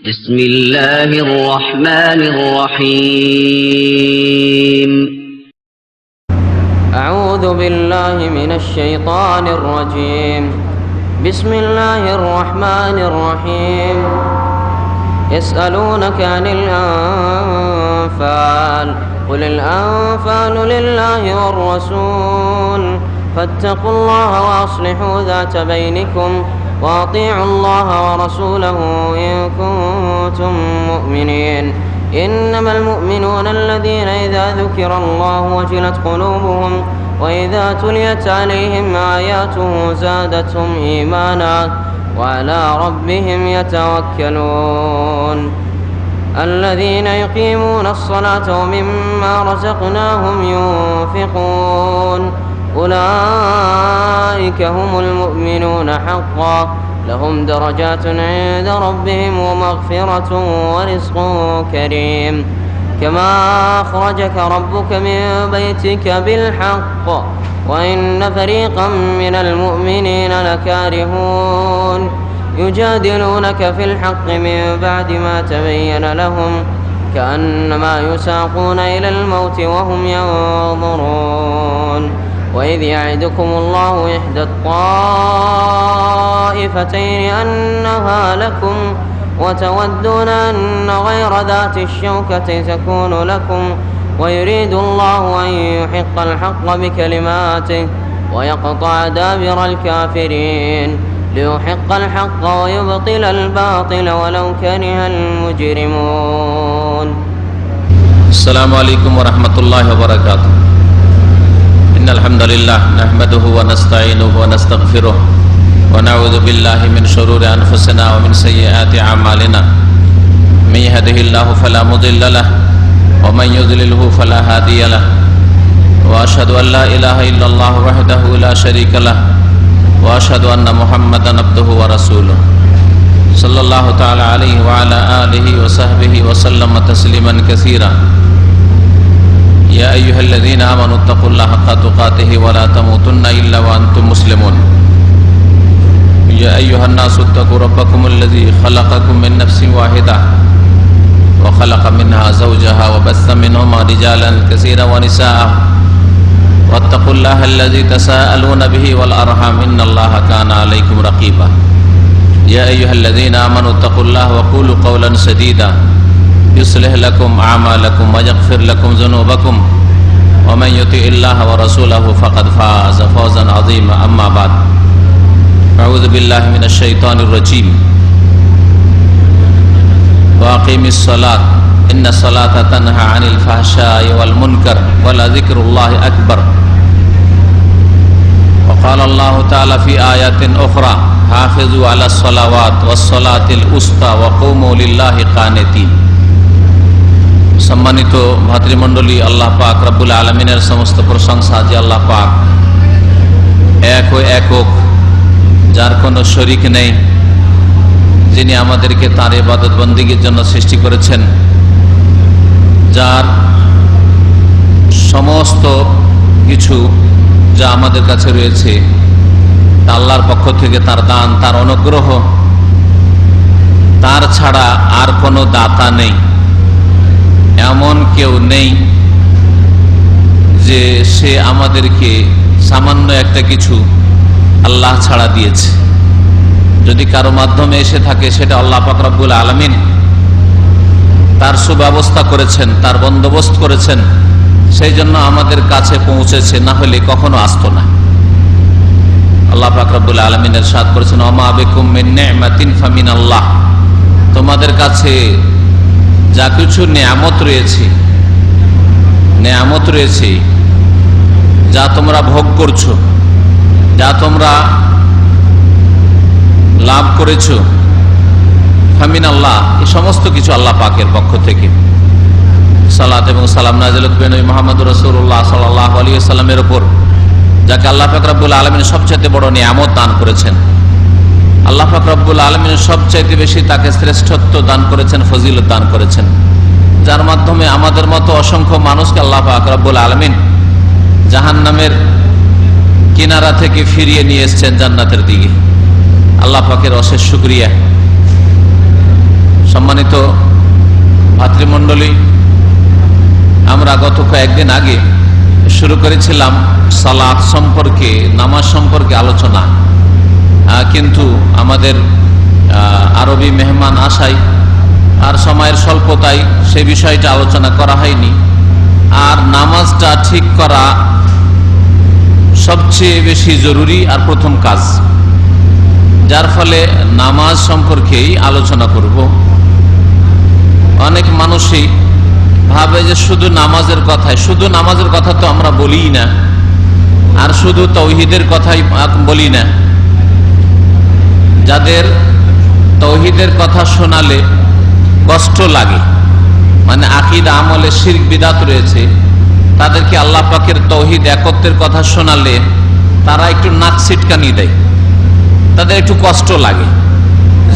بسم الله الرحمن الرحيم أعوذ بالله من الشيطان الرجيم بسم الله الرحمن الرحيم يسألونك عن الأنفال قل الأنفال لله والرسول فاتقوا الله وأصلحوا ذات بينكم وأطيعوا الله ورسوله إن كنتم مؤمنين إنما المؤمنون الذين إذا ذكر الله وجلت قلوبهم وإذا تليت عليهم آياته زادتهم إيمانا وعلى ربهم يتوكلون الذين يقيمون الصلاة ومما رزقناهم ينفقون أولئك هم المؤمنون حقا لهم درجات عند ربهم ومغفرة ورزق كريم كما أخرجك ربك من بيتك بالحق وإن فريقا من المؤمنين لكارهون يجادلونك في الحق من بعد ما تبين لهم كأنما يساقون إلى الموت وهم ينظرون وإذ يعدكم الله إحدى الطائفتين أنها لكم وتودون أن غير ذات الشوكة تكون لكم ويريد الله أن يحق الحق بكلماته ويقطع دابر الكافرين ليحق الحق ويبطل الباطل ولو كره المجرمون. السلام عليكم ورحمة الله وبركاته. إن الحمد لله نحمده ونستعينه ونستغفره ونعوذ بالله من شرور أنفسنا ومن سيئات أعمالنا من يهده الله فلا مضل له ومن يضلله فلا هادي له وأشهد أن لا إله إلا الله وحده لا شريك له وأشهد أن محمدا عبده ورسوله صلى الله تعالى عليه وعلى آله وصحبه وسلم تسليما كثيرا. يا أيها الذين آمنوا اتقوا الله حق تقاته ولا تموتن إلا وأنتم مسلمون. يا أيها الناس اتقوا ربكم الذي خلقكم من نفس واحدة وخلق منها زوجها وبث منهما رجالا كثيرا ونساء واتقوا الله الذي تساءلون به والأرحام إن الله كان عليكم رقيبا. يا أيها الذين آمنوا اتقوا الله وقولوا قولا سديدا يصلح لكم أعمالكم ويغفر لكم ذنوبكم ومن يطع الله ورسوله فقد فاز فوزا عظيما. أما بعد أعوذ بالله من الشيطان الرجيم وأقيم الصلاة إن الصلاة تنهى عن الفحشاء والمنكر ولذكر الله أكبر. وقال الله تعالى في آيات أخرى حافظوا على الصلوات والصلاة الوسطى وقوموا لله قانتين. সম্মানিত ভাতৃমণ্ডলী, আল্লাহ পাক রব্বুল আলামিনের সমস্ত প্রশংসা যে আল্লাহ পাক এক ও একক, যার কোনো শরীক নেই, যিনি আমাদেরকে তাঁর ইবাদত বন্দেগীর জন্য সৃষ্টি করেছেন, যার সমস্ত কিছু যা আমাদের কাছে রয়েছে তা আল্লাহর পক্ষ থেকে তার দান, তার অনুগ্রহ, তার ছাড়া আর কোনো দাতা নেই, এমন কেউ নেই যে সে আমাদেরকে সামান্য একটা কিছু আল্লাহ ছাড়া দিয়েছে। যদি কারো মাধ্যমে এসে থাকে সেটা আল্লাহ পাক রব্বুল আলামিন তার সুব্যবস্থা করেছেন, তার বন্দোবস্ত করেছেন, সেই জন্য আমাদের কাছে পৌঁছেছে, না হলে কখনো আসতো না। আল্লাহ পাক রব্বুল আলামিন ইরশাদ করেছেন ওমা বিকুম মিন নি'মাতিন ফামিনাল্লাহ, তোমাদের কাছে যা কিছু নেয়ামত রয়েছে, যা তোমরা ভোগ করছো, যা তোমরা লাভ করেছো, ফামিন আল্লাহ, এই সমস্ত কিছু আল্লাহ পাকের পক্ষ থেকে। সালাত এবং সালাম নাযিল করবেন নবী মুহাম্মদ রাসূলুল্লাহ সাল্লাল্লাহু আলাইহি ওয়াসাল্লামের উপর, যাকে আল্লাহ পাক রব্বুল আলামিন সবচেয়ে বড় নিয়ামত দান করেছেন। আল্লাহ পাক রব্বুল আলামিন সবচেয়ে বেশি তাকে শ্রেষ্ঠত্ব দান করেছেন, ফজিলত দান করেছেন, যার মাধ্যমে আমাদের মতো অসংখ্য মানুষকে আল্লাহ পাক রব্বুল আলামিন জাহান্নামের কিনারা থেকে ফিরিয়ে নিয়ে এসেছেন জান্নাতের দিকে। আল্লাহ পাকের অশেষ শুকরিয়া। সম্মানিত ভাতৃমণ্ডলী, আমরা গত কয়েকদিন আগে শুরু করেছিলাম সালাত সম্পর্কে, নামাজ সম্পর্কে আলোচনা, কিন্তু আমাদের আরবি মেহমান আসায় আর সময়ের স্বল্পতায় সে বিষয়টা আলোচনা করা হয়নি। আর নামাজটা ঠিক করা সবচেয়ে বেশি জরুরি আর প্রথম কাজ, যার ফলে নামাজ সম্পর্কেই আলোচনা করব। অনেক মানুষই ভাবে যে শুধু নামাজের কথা তো আমরা বলি না, আর শুধু তাওহীদের কথাই বলি না। যাদের তাওহীদের কথা শোনালে কষ্ট লাগে, মানে আকীদা আমলে শিরক বিদআত রয়েছে, তাদেরকে আল্লাহ পাকের তাওহীদ একত্বের কথা শোনালে তারা একটু নাক ছিটকানি দেয়, তাদের একটু কষ্ট লাগে,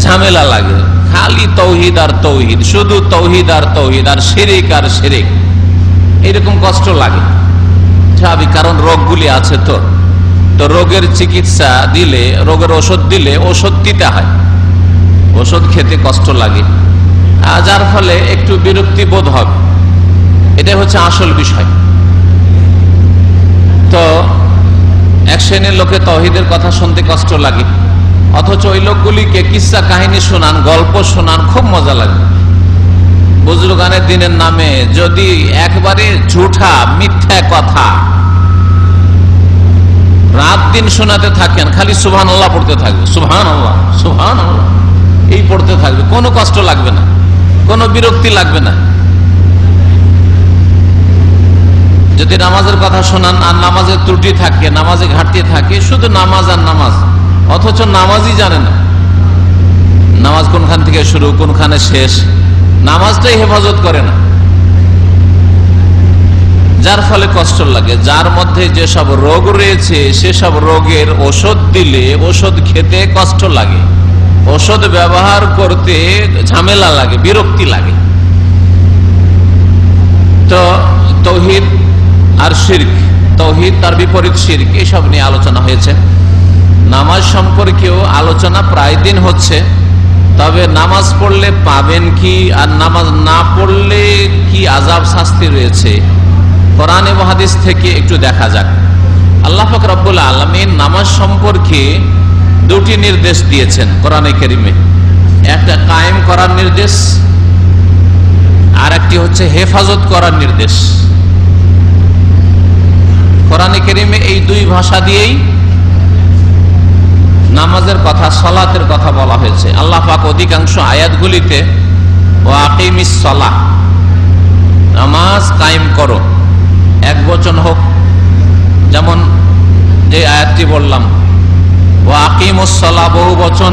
ঝামেলা লাগে। খালি তাওহীদ আর তাওহীদ, শুধু তাওহীদ আর তাওহীদ, আর শিরক আর শিরক, এরকম কষ্ট লাগে। স্বাভাবিক, কারণ রোগগুলি আছে। তো রোগের চিকিৎসা দিলে, রোগের ওষুধ দিলে ওষুধ দিতে হয়, ওষুধ খেতে কষ্ট লাগে, যার ফলে একটু বিরক্তি বোধ হবে। এটাই হচ্ছে আসল বিষয়। তো এক শ্রেণীর লোকে তাওহীদের কথা শুনতে কষ্ট লাগে, অথচ ওই লোকগুলিকে কিসসা কাহিনী শোনান, গল্প শোনান, খুব মজা লাগে। বুজুর্গানের দিনের নামে যদি একবারে ঝুঠা মিথ্যা কথা রাত দিন শোনাতে থাকেন, খালি সুবহানাল্লাহ পড়তে থাকবে, সুবহানাল্লাহ সুবহানাল্লাহ এই পড়তে থাকবে, কোনো কষ্ট লাগবে না, কোনো বিরক্তি লাগবে না। যদি নামাজের কথা শোনান আর নামাজের ত্রুটি থাকে, নামাজে ঘাটতি থাকে, শুধু নামাজ আর নামাজ, অথচ নামাজই জানে না নামাজ কোনখান থেকে শুরু কোনখানে শেষ, নামাজটাই হেফাজত করে না, যার ফলে কষ্ট লাগে। যার মধ্যে যেসব রোগ রয়েছে সেসব রোগের ওষুধ দিলে ওষুধ খেতে কষ্ট লাগে, ওষুধ ব্যবহার করতে ঝামেলা লাগে, বিরক্তি লাগে। তো তাওহীদ আর শিরক, তাওহীদ তার বিপরীত শিরক, এসব নিয়ে আলোচনা হয়েছে। নামাজ সম্পর্কেও আলোচনা প্রায় দিন হচ্ছে, তবে নামাজ পড়লে পাবেন কি আর নামাজ না পড়লে কি আযাব শাস্তি রয়েছে, কোরআন এবং হাদিস থেকে একটু দেখা যাক। আল্লাহ পাক রব্বুল আলামিন নামাজ সম্পর্কে দুটি নির্দেশ দিয়েছেন কোরআনে কারীমে, একটা কায়েম করার নির্দেশ, আর একটি হচ্ছে হেফাজত করার নির্দেশ। কোরআনে কারীমে এই দুই ভাষা দিয়েই নামাজের কথা, সালাতের কথা বলা হয়েছে। আল্লাহ পাক অধিকাংশ আয়াতগুলিতে ওয়া আকিমিস সালাহ, নামাজ কায়েম করো, এক বচন হোক, যেমন যে আয়াতটি বললাম ওয়া আকিমুস সালাহ, বহু বচন,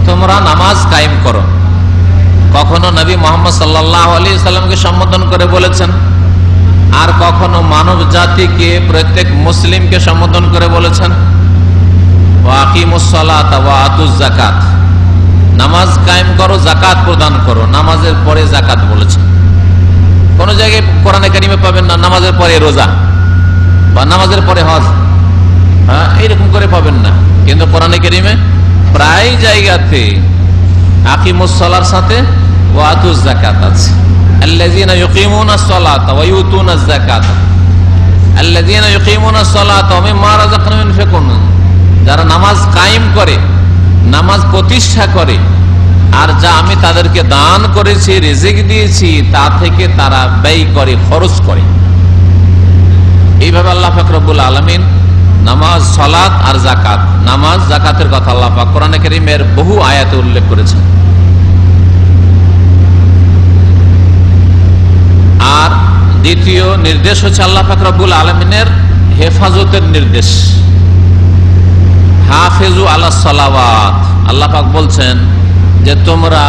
তোমরা নামাজ কায়েম করো। কখনো নবী মুহাম্মদ সাল্লাল্লাহু আলাইহি সাল্লামকে সম্বোধন করে বলেছেন, আর কখনো মানব জাতিকে, প্রত্যেক মুসলিমকে সম্বোধন করে বলেছেন ওয়া আকিমুস সালাতা ওয়া আতুজ যাকাত, নামাজ কায়েম করো, যাকাত প্রদান করো। নামাজের পরে যাকাত বলেছেন। কোন জায়গায় কোরআনে কারীমে পাবেন না নামাজের পরে রোজা বা নামাজের পরে হজ, এইরকম করে পাবেন না, কিন্তু কোরআনে কারীমে প্রায় জায়গাতে আকিমুস সালার সাথে ওয়া আতুজ যাকাত আছে। আল্লাযীনা ইউকিমুনাস সালাতা ওয়া ইউতুনাজ যাকাত, আল্লাযীনা ইউকিমুনাস সালাতা ওয়া মিম্মা রাযাকনাহুম ইউনফিকুন, যারা নামাজ কায়েম করে, নামাজ প্রতিষ্ঠা করে, আর যা আমি তাদেরকে দান করেছি, রিজিক দিয়েছি, তা থেকে তারা ব্যয় করে, খরচ করে। এইভাবে আল্লাহ পাক রব্বুল আলামিন নামাজ, সালাত আর যাকাত, নামাজ যাকাতের কথা আল্লাহ পাক কোরআনে কারীমের বহু আয়াতে উল্লেখ করেছেন। আর দ্বিতীয় নির্দেশ হচ্ছে আল্লাহ পাক রব্বুল আলামিনের হেফাজতের নির্দেশ, হাফেজু আলাস সালাওয়াত। আল্লাহ পাক বলছেন যে তোমরা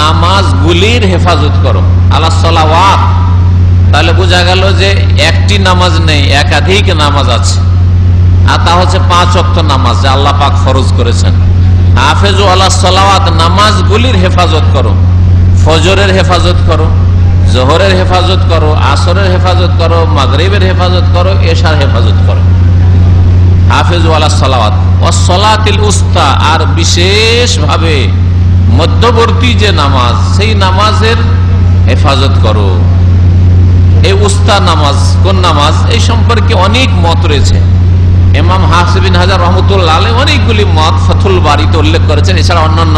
নামাজগুলির হেফাজত করো, আলাস সালাওয়াত। তাহলে বোঝা গেল যে একটি নামাজ নেই, একাধিক নামাজ আছে, আর তা হচ্ছে 5 ওয়াক্ত নামাজ যা আল্লাহ পাক ফরজ করেছেন। হাফেজু আলাস সালাওয়াত, নামাজগুলির হেফাজত করো, ফজরের হেফাজত করো, জোহরের হেফাজত করো, আসরের হেফাজত করো, মাগরিবের হেফাজত করো, এশার হেফাজত করো। হাফেজু আলাস সালাওয়াত ওয়াস সালাতিল উস্তা, আর বিশেষভাবে মধ্যবর্তী যে নামাজ, সেই নামাজের হেফাজত করো। এই উস্তা নামাজ কোন নামাজ, এই সম্পর্কে অনেক মত রয়েছে। ইমাম হাফিজ বিন হাজার রহমতুল্লাহ আলাইহি অনেকগুলি মত ফাথুল বারীতে উল্লেখ করেছেন, এছাড়া অন্যান্য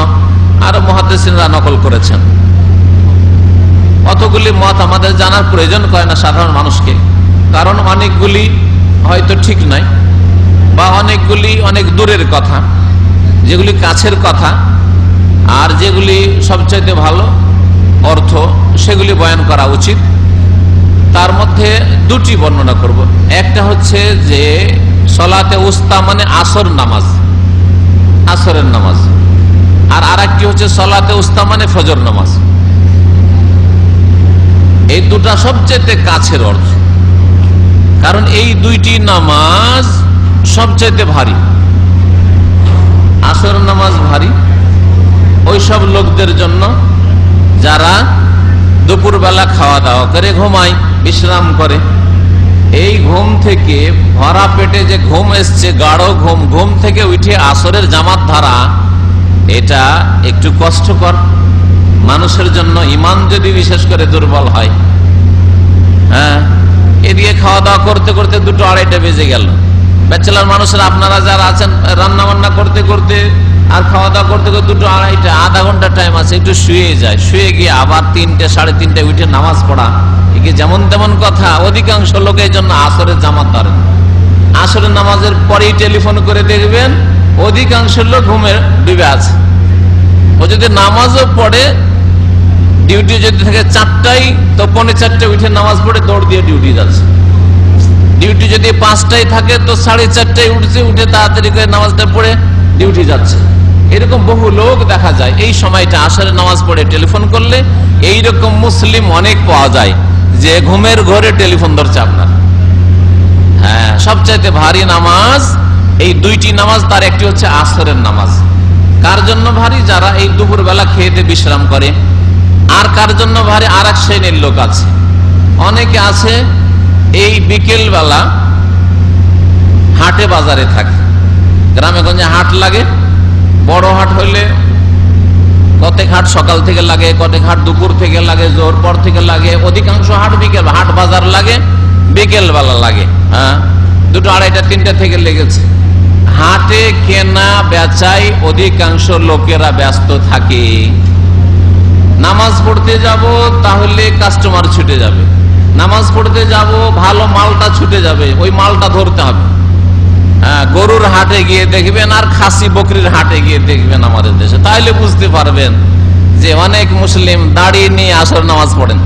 আরো মুহাদ্দিসিনরা নকল করেছেন। অতগুলি মত আমাদের জানার প্রয়োজন করে না সাধারণ মানুষকে, কারণ অনেকগুলি হয়তো ঠিক নাই, বা অনেকগুলি অনেক দূরের কথা, যেগুলি কাছের কথা আর যেগুলি সবচাইতে ভালো অর্থ সেগুলি বয়ান করা উচিত। তার মধ্যে দুটি বর্ণনা করব। একটা হচ্ছে যে সলাতে উস্তা মানে আসর নামাজ, আসরের নামাজ, আর আরেকটি হচ্ছে সলাতে উস্তা মানে ফজর নামাজ। এই দুটা সবচেয়ে কাছের অর্থ, কারণ এই দুইটি নামাজ সবচেয়ে ভারী। আসর নামাজ ভারী ওই সব লোকদের জন্য যারা দুপুরবেলা খাওয়া দাওয়া করে ঘুমায়, বিশ্রাম করে। এই ঘুম থেকে ভরা পেটে যে ঘুম এসছে, গাঢ় ঘুম, ঘুম থেকে উঠে আসরের জামাত ধরা, এটা একটু কষ্টকর মানুষের জন্য, ইমান যদি বিশেষ করে দুর্বল হয়। হ্যাঁ, এদিকে খাওয়া দাওয়া করতে করতে 2-2:30 বেজে গেল। ব্যাচেলার মানুষেরা আপনারা যারা আছেন, রান্না বান্না করতে করতে আর খাওয়া দাওয়া করতে করতে 2-2:30, আধা ঘন্টা টাইম আছে, একটু শুয়ে যায়। শুয়ে গিয়ে আবার 3-3:30 উঠে নামাজ পড়া, একে যেমন তেমন কথা। অধিকাংশ লোক এই জন্য আসরের জামাত ধরেন। আসরের নামাজের পরেই টেলিফোন করে দেখবেন অধিকাংশ লোক ঘুমের ডুবে আছে। ও যদি নামাজও পড়ে, ডিউটি যদি থাকে 4টায়, তো 3:45 উঠে নামাজ পড়ে দৌড় দিয়ে ডিউটি যাচ্ছে। ডিউটি যদি 5টায় থাকে, তো 4:30 উঠছে, উঠে তাড়াতাড়ি করে নামাজটা পড়ে ডিউটি যাচ্ছে। এরকম বহু লোক দেখা যায়। এই সময়টা আসরের নামাজ পড়ে টেলিফোন করলে এইরকম মুসলিম অনেক পাওয়া যায় যে ঘুমের ঘরে টেলিফোন ধরছে আপনার। হ্যাঁ, সবচাইতে ভারী নামাজ এই দুইটি নামাজ, তার একটি হচ্ছে আসরের নামাজ। কার জন্য ভারী? যারা এই দুপুর বেলা খেয়ে বিশ্রাম করে। আর কার জন্য ভারী? আর এক শ্রেণীর লোক আছে, অনেকে আছে এই বিকেল বেলা হাটে বাজারে থাকে। গ্রামে গঞ্জে হাট লাগে, বড় হাট হইলে কতেক হাট সকাল থেকে লাগে, কতেক হাট দুপুর থেকে লাগে, জোর পর থেকে লাগে। অধিকাংশ হাট বিকেল, হাট বাজার লাগে বিকেল বেলা লাগে। হ্যাঁ, 2-2:30-3টা থেকে লেগেছে। হাটে কেনা বেচাই অধিকাংশ লোকেরা ব্যস্ত থাকে। নামাজ পড়তে যাব, তাহলে কাস্টমার ছুটে যাবে। নামাজ পড়তে যাব, ভালো মালটা ছুটে যাবে, ওই মালটা ধরতে হবে। হ্যাঁ, গরুর হাটে গিয়ে দেখবেন আর খাসি বকরির হাটে গিয়ে দেখবেন আমাদের দেশে, তাহলে বুঝতে পারবেন যে অনেক মুসলিম দাঁড়িয়ে নিয়ে আসর নামাজ পড়েন।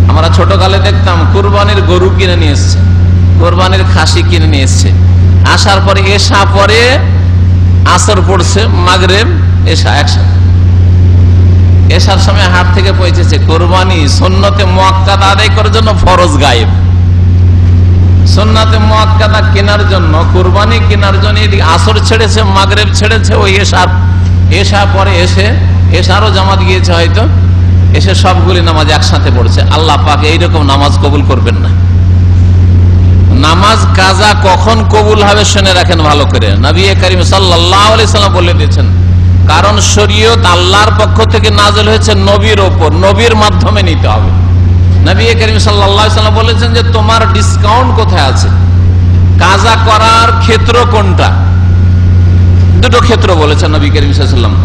আমরা ছোটকালে দেখতাম কুরবানির গরু কিনে নিয়ে এসছে, কোরবানির খাসি কিনে নিয়ে এসছে, আসার পরে এশা পরে আসর পড়ছে, মাগরিব এশা একসাথে। এশার সময় হাট থেকে পৌঁছেছে। কোরবানি সুন্নতে মুআক্কাদা আদায় করার জন্য ফরজ গায়েব, সুন্নতে মুআক্কাদা কেনার জন্য, কোরবানি কেনার জন্য এদিকে আসর ছেড়েছে, মাগরিব ছেড়েছে। ওই এশা পরে এসে, এশারও জামাত গিয়েছে হয়তো, এসে সবগুলি নামাজ একসাথে পড়ছে। আল্লাহ পাক এইরকম নামাজ কবুল করবেন না। নামাজ কাজা কখন কবুল হবে শুনে রাখেন ভালো করে। নবী করিম সাল্লাল্লাহু আলাইহি সাল্লাম বলে দিয়েছেন, কারণ শরীয়ত আল্লাহর পক্ষ থেকে নাযিল হয়েছে নবীর ওপর, নবীর মাধ্যমে নিতে হবে। নবী করিম সাল্লাল্লাহু আলাইহি সাল্লাম বলেছেন যে তোমার ডিসকাউন্ট কোথায় আছে, কাজা করার ক্ষেত্র কোনটা? দুটো ক্ষেত্র বলেছেন নবী করিম সাল্লাল্লাহু আলাইহি সাল্লাম।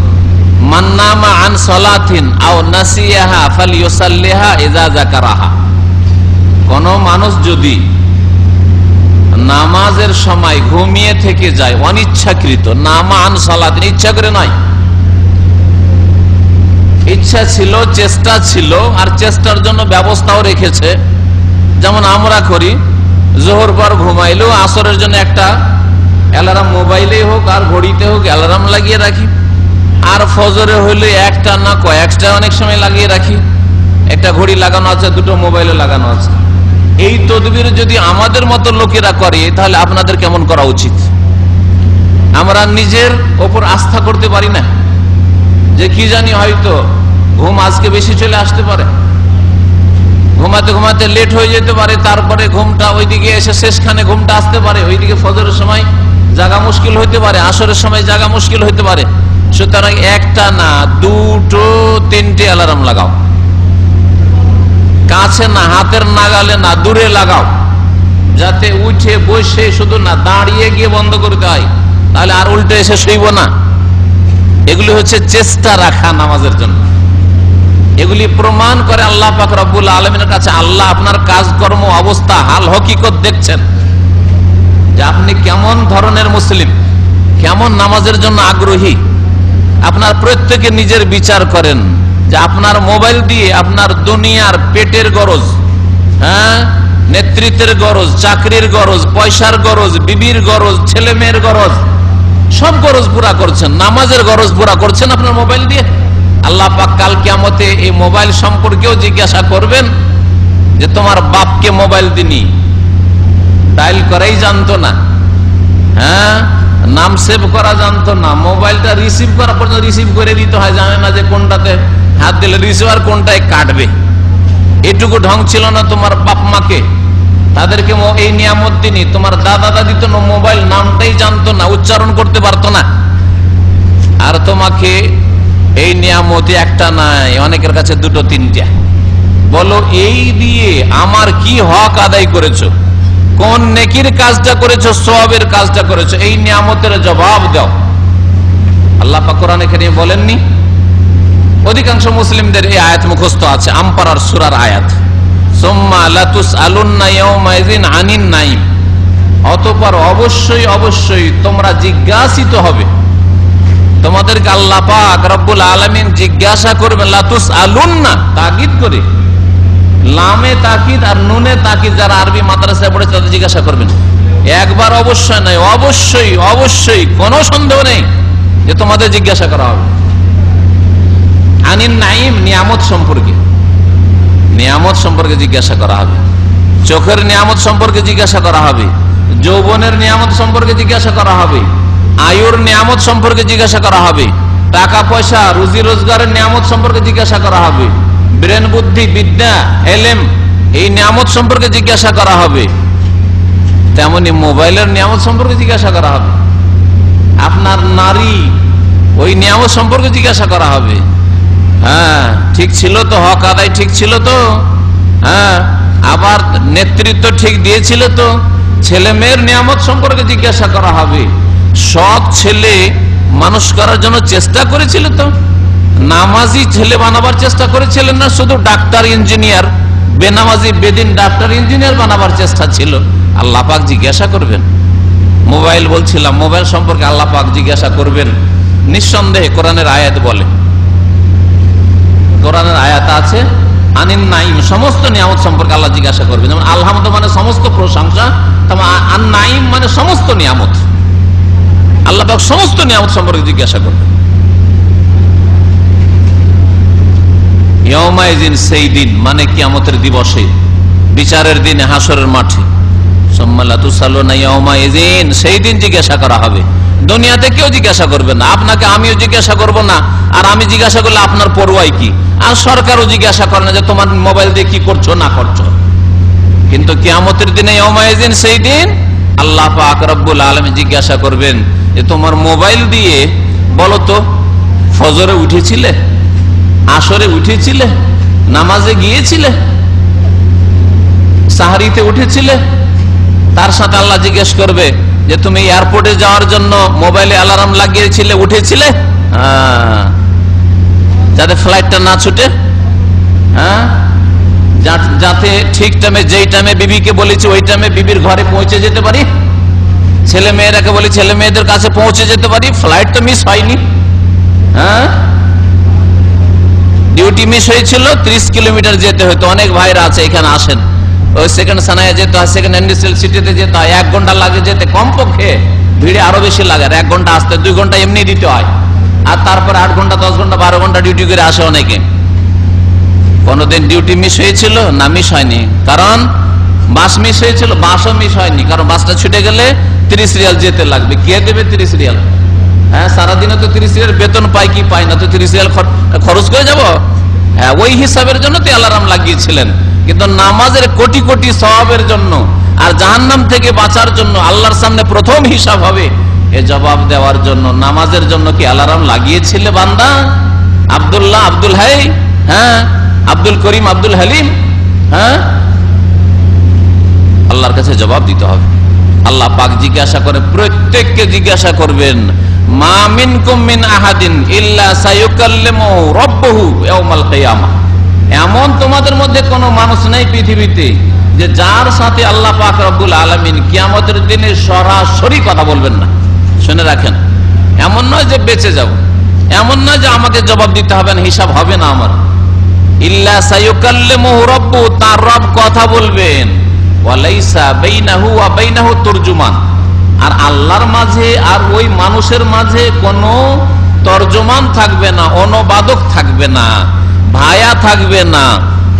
মান নামা আন সালাতিন আও নাসিয়াহা ফালইউসাল্লিহা ইযা যাকারাহা। কোন মানুষ যদি নামাজের সময় ঘুমিয়ে থেকে যায় অনিচ্ছাকৃত, নামা আন সালাতিন, ইচ্ছা করে নয়, ইচ্ছা ছিল, চেষ্টা ছিল, আর চেষ্টার জন্য ব্যবস্থাও রেখেছে। যেমন আমরা করি, জোহর পর ঘুমাইলেও আসরের জন্য একটা অ্যালার্ম মোবাইলেই হোক আর ঘড়িতে হোক অ্যালার্ম লাগিয়ে রাখি। আর ফজরে হইলে একটা না কয়েকটা অনেক সময় লাগিয়ে রাখি। একটা ঘড়ি লাগানো আছে, দুটো মোবাইলে লাগানো আছে। এই তদবির যদি আমাদের মতো লোকেরা করে, তাহলে আপনাদের কেমন করা উচিত? আমরা নিজের ওপর আস্থা করতে পারি না, যে কি জানি হয়তো ঘুম আজকে বেশি চলে আসতে পারে, ঘুমাতে ঘুমাতে লেট হয়ে যেতে পারে, তারপরে ঘুমটা ওইদিকে এসে শেষখানে ঘুমটা আসতে পারে, ওইদিকে ফজরের সময় জাগা মুশকিল হইতে পারে, আসরের সময় জাগা মুশকিল হইতে পারে। সুতরাং একটা না, দুটো তিনটে অ্যালার্ম লাগাও, কাছে না, হাতের নাগালে না, দূরে লাগাও, যাতে উঠে বসে শুধু না, দাঁড়িয়ে গিয়ে বন্ধ করতে হয়, তাহলে আর উল্টে এসে শুইব না। এগুলি হচ্ছে চেষ্টা রাখা নামাজের জন্য। এগুলি প্রমাণ করে আল্লাহ পাক রব্বুল আলামিনের কাছে আল্লাহ আপনার কাজকর্ম অবস্থা হাল হকিকত দেখছেন, যে আপনি কেমন ধরনের মুসলিম, কেমন নামাজের জন্য আগ্রহী। আপনার প্রত্যেকে নিজের বিচার করেন যে আপনার মোবাইল দিয়ে আপনার দুনিয়ার পেটের গরজ, নেতৃত্বের গরজ, চাকরির গরজ, পয়সার গরজ, বিবির গরজ, ছেলে মেয়ের গরজ, সব গরজ পুরা করছেন, নামাজের গরজ পুরা করছেন আপনার মোবাইল দিয়ে। আল্লাহ পাক কাল কিয়ামতে এই মোবাইল সম্পর্কেও জিজ্ঞাসা করবেন যে তোমার বাপকে মোবাইল দিনি, ডায়াল করাই জানতো না, নাম সেভ করা জানতো না, মোবাইলটা রিসিভ করা পর্যন্ত রিসিভ করে দিতে হয়, জানে না যে কোনটাতে হাত দিলে রিসিভার কোনটায় কাটবে। এটুকু ঢং ছিল না তোমার বাপ মাকে, তাদেরকে এই নিয়ামত দিনি। তোমার দাদা দাদি তো মোবাইল নামটাই জানতো না, উচ্চারণ করতে পারতো না, আর তোমাকে এই নিয়ামতি একটা নাই, অনেকের কাছে দুটো তিনটা। বলো এই দিয়ে আমার কি হক আদায় করেছো, কোন নেকির কাজটা করেছো, সওয়াবের কাজটা করেছো, এই নিয়ামতের জবাব দাও। আল্লাহ পাক কোরআনে কারীমে বলেননি? অধিকাংশ মুসলিমদের এই আয়াত মুখস্থ আছে, আম্পারার সূরার আয়াত, সুম্মা লাতুসআলুন্না ইয়াওমাইযিন আনিন নাঈম, অতঃপর অবশ্যই অবশ্যই তোমরা জিজ্ঞাসিত হবে, তোমাদেরকে আল্লাহ পাক রব্বুল আলামিন জিজ্ঞাসা করবেন। লাতুসআলুন্না তাকিদ করে, লামে তাকিদ আর নুনে তাকিদ, যারা আরবি মাদ্রাসায় পড়েছে তাদের জিজ্ঞাসা করবেন। একবার অবশ্যই নয়, অবশ্যই অবশ্যই, কোনো সন্দেহ নেই যে তোমাদের জিজ্ঞাসা করা হবে। আনিন নাঈম, নিয়ামত সম্পর্কে, নিয়ামত সম্পর্কে জিজ্ঞাসা করা হবে, চোখের নিয়ামত সম্পর্কে জিজ্ঞাসা করা হবে, যৌবনের নিয়ামত সম্পর্কে জিজ্ঞাসা করা হবে, আয়ুর নিয়ামত সম্পর্কে জিজ্ঞাসা করা হবে, টাকা পয়সা রুজি রোজগারের নিয়ামত সম্পর্কে জিজ্ঞাসা করা হবে, ব্রেন বুদ্ধি বিদ্যা এলেম এই নিয়ামত সম্পর্কে জিজ্ঞাসা করা হবে। তেমনি মোবাইলের নিয়ামত সম্পর্কে জিজ্ঞাসা করা হবে, আপনার নারী ওই নিয়ামত সম্পর্কে জিজ্ঞাসা করা হবে। হ্যাঁ, ঠিক ছিল তো, হক আদায় ঠিক ছিল তো, হ্যাঁ, আবার নেতৃত্ব ঠিক দিয়েছিল তো, ছেলে মেয়ের নিয়ামত সম্পর্কে জিজ্ঞাসা করা হবে। সৎ ছেলে মানুষ করার জন্য চেষ্টা করেছিল তো, নামাজি ছেলে বানাবার চেষ্টা করেছিলেন না, শুধু ডাক্তার ইঞ্জিনিয়ার, বেনামাজি বেদিন ডাক্তার ইঞ্জিনিয়ার বানাবার চেষ্টা ছিল। আল্লাহ পাক জিজ্ঞাসা করবেন। মোবাইল বলছিলাম, মোবাইল সম্পর্কে আল্লাহ পাক জিজ্ঞাসা করবেন নিঃসন্দেহে। কোরআনের আয়াত বলে, কোরআনের আয়াত আছে আনিন নাঈম, সমস্ত নিয়ামত সম্পর্কে আল্লাহ জিজ্ঞাসা করবেন। যেমন আলহামদ মানে সমস্ত প্রশংসা, তেমন আন নাঈম মানে সমস্ত নিয়ামত। আল্লাহ পাক সমস্ত নিয়ামত সম্পর্কে জিজ্ঞাসা করবেন। ইয়াউমাইযিন, সেই দিন মানে কিয়ামতের দিবসে, বিচারের দিনে, হাসরের মাঠে। সুম্মা লাতুসআলুনা ইয়াউমাইযিন, সেই দিন জিজ্ঞাসা করা হবে। দুনিয়াতে কেউ জিজ্ঞাসা করবে না আপনাকে, আমিও জিজ্ঞাসা করব না, আর আমি জিজ্ঞাসা করলে আপনার পরোয়াই কি? আর সরকারও জিজ্ঞাসা করে না যে তোমার মোবাইল দিয়ে কি করছো না করছো। কিন্তু কিয়ামতের দিনে ইয়াউমাইযিন, সেই দিন আল্লাহ পাক রব্বুল আলামিন জিজ্ঞাসা করবেন যে তোমার মোবাইল দিয়ে বলো তো, ফজরে উঠেছিলে, আসরে উঠেছিলে, নামাজে গিয়েছিলে, সাহারিতে উঠেছিলে? তার সাথে আল্লাহ জিজ্ঞেস করবে যে তুমি এয়ারপোর্টে যাওয়ার জন্য মোবাইলে অ্যালার্ম লাগিয়েছিলে, উঠেছিলে? যাতে ফ্লাইটটা না ছুটে, যাতে ঠিক টাইমে, যেই টাইমে বিবিকে বলেছি ওই টাইমে বিবির ঘরে পৌঁছে যেতে পারি, ছেলে মেয়েরাকে বলি ছেলে মেয়েদের কাছে পৌঁছে যেতে পারি, ফ্লাইট তো মিস হয়নি। ডিউটি মিস হয়েছিল, 30 কিলোমিটার যেতে হতো। অনেক ভাইরা আছে এখানে আসেন, ওই সেকেন্ড সানায় যেতে হয়, সেকেন্ড ইন্ডাস্ট্রিয়াল সিটিতে যেতে হয়, 1 ঘন্টা লাগে যেতে, কমপক্ষে ভিড়ে আরো বেশি লাগে, আর 1 ঘন্টা আসতে, 2 ঘন্টা এমনি দিতে হয়, আর তারপরে 8 ঘন্টা 10 ঘন্টা 12 ঘন্টা ডিউটি করে আসে অনেকে। কোনদিন ডিউটি মিস হয়েছিল? না, মিস হয়নি। কারণ বাস মিস হয়েছিল? বাসও মিস হয়নি, কারণ বাসটা ছুটে গেলে 30 রিয়াল যেতে লাগবে। কে দেবে 30 রিয়াল? হ্যাঁ, সারাদিনে তো 30 রিয়াল বেতন পাই কি পাই না, তো 30 রিয়াল খরচ করে যাব? হ্যাঁ, ওই হিসাবের জন্য তো অ্যালার্ম লাগিয়েছিলেন। কিন্তু নামাজের কোটি কোটি সওয়াবের জন্য আর জাহান্নাম থেকে বাঁচার জন্য আল্লাহর সামনে প্রথম হিসাব হবে এ জবাব দেওয়ার জন্য নামাজের জন্য কি অ্যালার্ম লাগিয়েছিলে বান্দা? আব্দুল্লাহ, আব্দুল হাই, হ্যাঁ, আব্দুল করিম, আব্দুল হালিম, হ্যাঁ, আল্লাহর কাছে জবাব দিতে হবে। আল্লাহ পাক জিজ্ঞাসা করে, প্রত্যেককে জিজ্ঞাসা করবেন, মা মিনকুম মিন আহাদিন ইল্লা সায়ুকাল্লিমুহু রাব্বুহু ইয়াউমাল কিয়ামাহ। এমন তোমাদের মধ্যে কোনো মানুষ নেই পৃথিবীতে যে যার সাথে আল্লাহ পাক রব্বুল আলামিন কিয়ামতের দিনে সরাসরি কথা বলবেন না। শুনে রাখেন, এমন নয় যে বেঁচে যাব, এমন নয় যে আমাকে জবাব দিতে হবে না, হিসাব হবে না আমার। ইল্লা সায়ুকাল্লিমুহু রাব্বুহু, তার রব কথা বলবেন। ওয়ালাইসা বাইনাহু ওয়া বাইনাহু তরজুমান, আর আল্লাহর মাঝে আর ওই মানুষের মাঝে কোনো তর্জমান থাকবে না, অনুবাদক থাকবে না, ভায়া থাকবে না।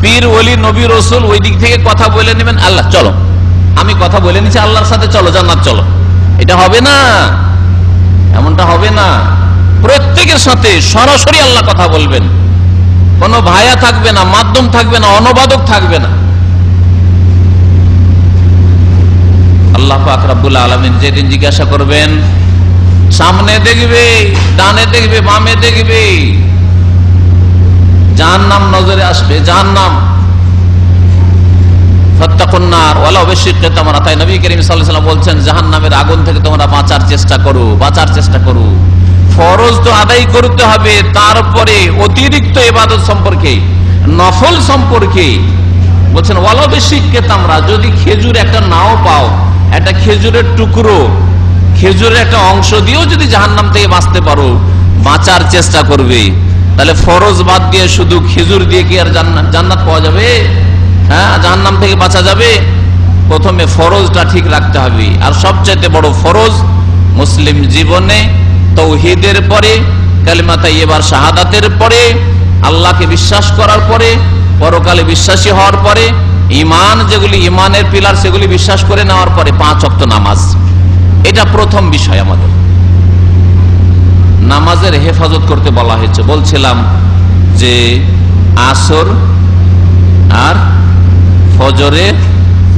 পীর ওলি নবী রসুল ওই দিক থেকে কথা বলে নেবেন, আল্লাহ চলো, আমি কথা বলে নিচ্ছি আল্লাহর সাথে, চলো জান্নাত চলো, এটা হবে না, এমনটা হবে না। প্রত্যেকের সাথে সরাসরি আল্লাহ কথা বলবেন, কোনো ভায়া থাকবে না, মাধ্যম থাকবে না, অনুবাদক থাকবে না। আল্লাহ পাক রব্বুল আলামিন যেদিন জিজ্ঞাসা করবেন, সামনে দেখবে, ডানে দেখবে, বামে দেখবে, জাহান্নাম নজরে আসবে, জাহান্নাম। ফাত্তাকুন নার ওয়ালাউ বিশিক্কি তামরা, তাই নবী করিম সাল্লাল্লাহু আলাইহি ওয়াসাল্লাম বলছেন, জাহান্নামের আগুন থেকে তোমরা বাঁচার চেষ্টা করো, বাঁচার চেষ্টা করো। ফরজ তো আদায় করতে হবে, তারপরে অতিরিক্ত ইবাদত সম্পর্কে, নফল সম্পর্কে বলছেন ওয়ালাউ বিশিক্কি তামরা, যদি খেজুর একটা নাও পাও, একটা খেজুরের টুকরো, খেজুরের একটা অংশ দিয়েও যদি জাহান্নাম থেকে বাঁচতে পারো, বাঁচার চেষ্টা করবে। তাহলে ফরজ বাদ দিয়ে শুধু খেজুর দিয়ে কি আর জান্নাত পাওয়া যাবে? হ্যাঁ, জাহান্নাম থেকে বাঁচা যাবে? প্রথমে ফরজটা ঠিক রাখতে হবে। আর সবচাইতে বড় ফরজ মুসলিম জীবনে তাওহীদের পরে, কালিমা তাইয়্যিবার শাহাদাতের পরে, আল্লাহকে বিশ্বাস করার পরে, পরকালে বিশ্বাসী হওয়ার পরে, ঈমান যেগুলি ঈমানের পিলার সেগুলি বিশ্বাস করে নেওয়ার পরে 5 ওয়াক্ত নামাজ, এটা প্রথম বিষয়। আমাদের নামাজের হেফাজত করতে বলা হয়েছে। বলছিলাম যে আসর আর ফজরে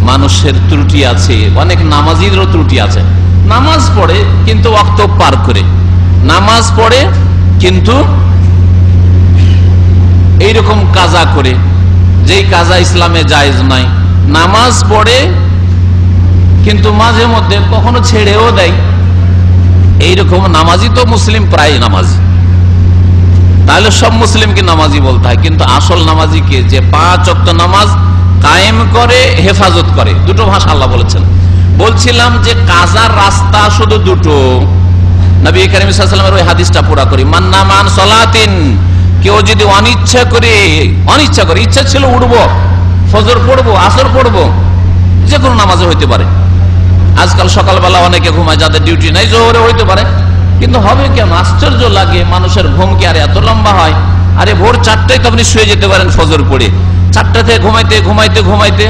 মানুষের ত্রুটি আছে, অনেক নামাজিরও ত্রুটি আছে। নামাজ পড়ে কিন্তু ওয়াক্ত পার করে, নামাজ পড়ে কিন্তু এইরকম কাজা করে, যেই কাজা ইসলামে জায়েজ নাই। নামাজ পড়ে কিন্তু মাঝে মধ্যে কখনো ছেড়েও দেয়, এইরকম নামাজি তো মুসলিম প্রায় নামাজি। তাহলে সব মুসলিমকে নামাজি বলতে হয়, কিন্তু আসল নামাজিকে যে 5 ওয়াক্ত নামাজ কায়েম করে, হেফাজত করে। দুটো ভাষা আল্লাহ বলেছেন। বলছিলাম যে কাজার রাস্তা শুধু দুটো। নবী করিম সাল্লাল্লাহু আলাইহি ওয়াসাল্লামের ওই হাদিসটা পুরা করি, মান নামা আন সালাতিন, কেউ যদি অনিচ্ছা করে, ইচ্ছা ছিল উঠবো, ফজর পড়বো, আসর পড়বো, যে কোনো নামাজে হইতে পারে। আজকাল সকালবেলা অনেকে ঘুমায়, যাদের ডিউটি নাই, জোহরে হইতে পারে, কিন্তু হবে কেন? আশ্চর্য লাগে, মানুষের ঘুম কি আর এত লম্বা হয়? আরে ভোর 4টায় তো আপনি শুয়ে যেতে পারেন ফজর পড়ে, 4টা থেকে ঘুমাইতে ঘুমাইতে ঘুমাইতে।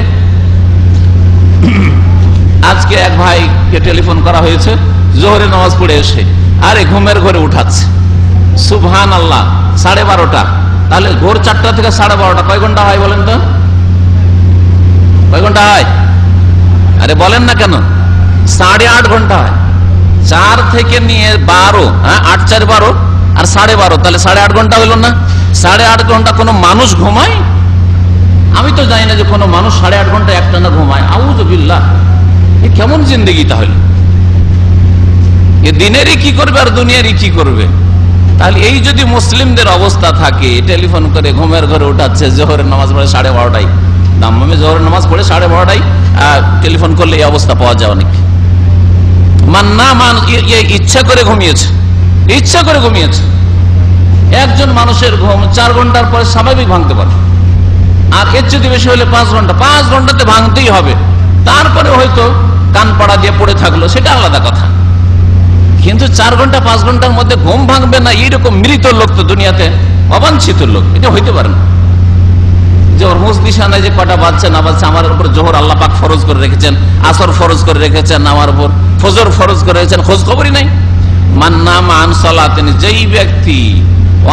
আজকে এক ভাইকে টেলিফোন করা হয়েছে, জোহরে নামাজ পড়ে এসে আরে ঘুমের ঘরে উঠাচ্ছে। সুবহানাল্লাহ, 12:30। তাহলে ভোর 4টা থেকে 12:30 কয় ঘন্টা হয় বলেন তো? কয় ঘন্টা হয়? আরে বলেন না কেন? 8.5 ঘন্টা হয়। 4 থেকে নিয়ে 12, 8 4 12 আর 12:30, তাহলে 8.5 ঘন্টা হইল না? 8.5 ঘন্টা কোনো মানুষ ঘুমায়? আমি তো জানি না যে কোনো মানুষ 8.5 ঘন্টা একটানা ঘুমায়। আউযু বিল্লাহ, এ কেমন জিন্দেগি তাহলে? এ দিনেরই কি করবে আর দুনিয়ারই কি করবে? তাহলে এই যদি মুসলিমদের অবস্থা থাকে, টেলিফোন করে ঘুমের ঘরে উঠাচ্ছে, জোহরের নামাজ পড়ে 12:30, দাম্মামে জোহরের নামাজ পড়ে 12:30, টেলিফোন করলে এই অবস্থা পাওয়া যায় অনেক। ইচ্ছা করে ঘুমিয়েছে, ইচ্ছা করে ঘুমিয়েছে। একজন মানুষের ঘুম 4 ঘন্টার পরে স্বাভাবিক ভাঙতে পারে, আর এর যদি বেশি হলে 5 ঘন্টা, 5 ঘন্টাতে ভাঙতেই হবে। তারপরে হয়তো কান পাড়া দিয়ে পড়ে থাকলো, সেটা আলাদা কথা। কিন্তু 4 ঘন্টা 5 ঘন্টার মধ্যে ঘুম ভাঙবে না, এইরকম মৃত লোক তো দুনিয়াতে অবাঞ্ছিত লোক, এটা হইতে পারে না। যে ওর হুঁশ দিশা নাই যে কটা বাজছে না বাজছে। আমার উপর জোহর আল্লাহ পাক ফরজ করে রেখেছেন, আসর ফরজ করে রেখেছেন, আমার উপর ফজর ফরজ করে রেখেছেন, খোঁজ খবরই নাই। মান নামা আন সালাতিন, যেই ব্যক্তি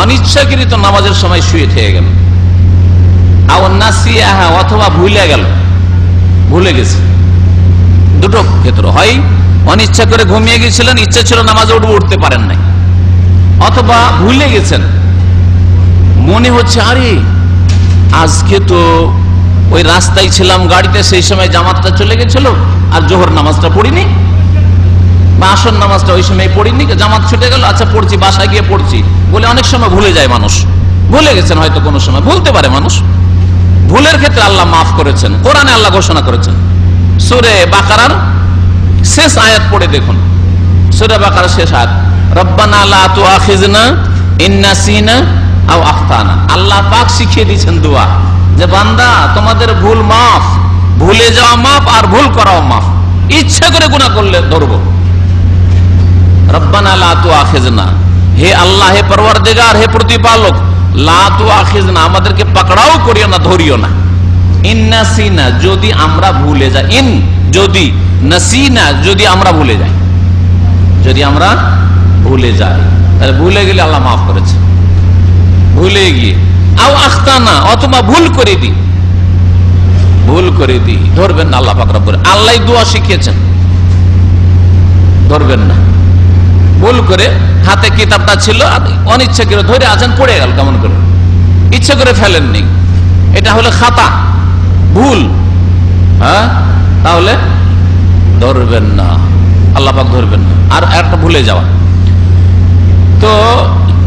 অনিচ্ছাকৃত নামাজের সময় শুয়ে থেকে গেল, আও নাসিয়াহা, অথবা ভুলে গেল, ভুলে গেছে। দুটো ক্ষেত্র হয়, অনিচ্ছা করে ঘুমিয়ে গেছিলেন, ইচ্ছা ছিল নামাজে উঠবো, উঠতে পারেন নাই, অথবা ভুলে গেছেন, মনে হচ্ছে আরে আজকে তো ওই রাস্তায় ছিলাম গাড়িতে, সেই সময় জামাতটা চলে গেছিল আর জোহর নামাজটা পড়িনি বা আসর নামাজটা ওই সময় পড়িনি, জামাত ছুটে গেল, আচ্ছা পড়ছি, বাসায় গিয়ে পড়ছি বলে অনেক সময় ভুলে যায় মানুষ। ভুলে গেছেন, হয়তো কোনো সময় ভুলতে পারে মানুষ। ভুলের ক্ষেত্রে আল্লাহ মাফ করেছেন, কোরআনে আল্লাহ ঘোষণা করেছেন। সূরা বাকারার শেষ আয়াত পড়ে দেখুন, সূরা বাকারার শেষ আয়াত, রব্বানা লা তুআখিযনা ইন নাসিনা আও আখতানা। আল্লাহ পাক শিখিয়ে দিয়েছেন দোয়া যে বান্দা তোমাদের ভুল মাফ, ভুলে যাওয়া মাফ আর ভুল করাও মাফ। ইচ্ছা করে গুনাহ করলে ধরবো। রব্বানা লা তুআখিযনা, হে আল্লাহ, হে পরওয়ারদিগার, হে প্রতিপালক, লা তুআখিযনা, আমাদেরকে পাকড়াও করিও না, ধরিও না। ইন নাসিনা, যদি আমরা ভুলে যাই, ইন যদি, নাসিনা যদি আমরা ভুলে যাই, যদি আমরা ভুলে যাই, তাহলে ভুলে গেলে আল্লাহ মাফ করেছে, ভুলে গিয়ে। আও আখতানা, অথবা ভুল করে দিই, ভুল করে দিই, ধরবেন না আল্লাহ পাক রব্বুল, আল্লাহ দোয়া শিখিয়েছেন, ধরবেন না। ভুল করে হাতে কিতাবটা ছিল, অনিচ্ছা করে ধরে আছেন, পড়ে গেল কেমন করে, ইচ্ছা করে ফেলেননি, এটা হলো খাতা, ভুল, হ্যাঁ, তাহলে ধরবেন না, আল্লাহ পাক ধরবেন না। আর একটা ভুলে যাওয়া, তো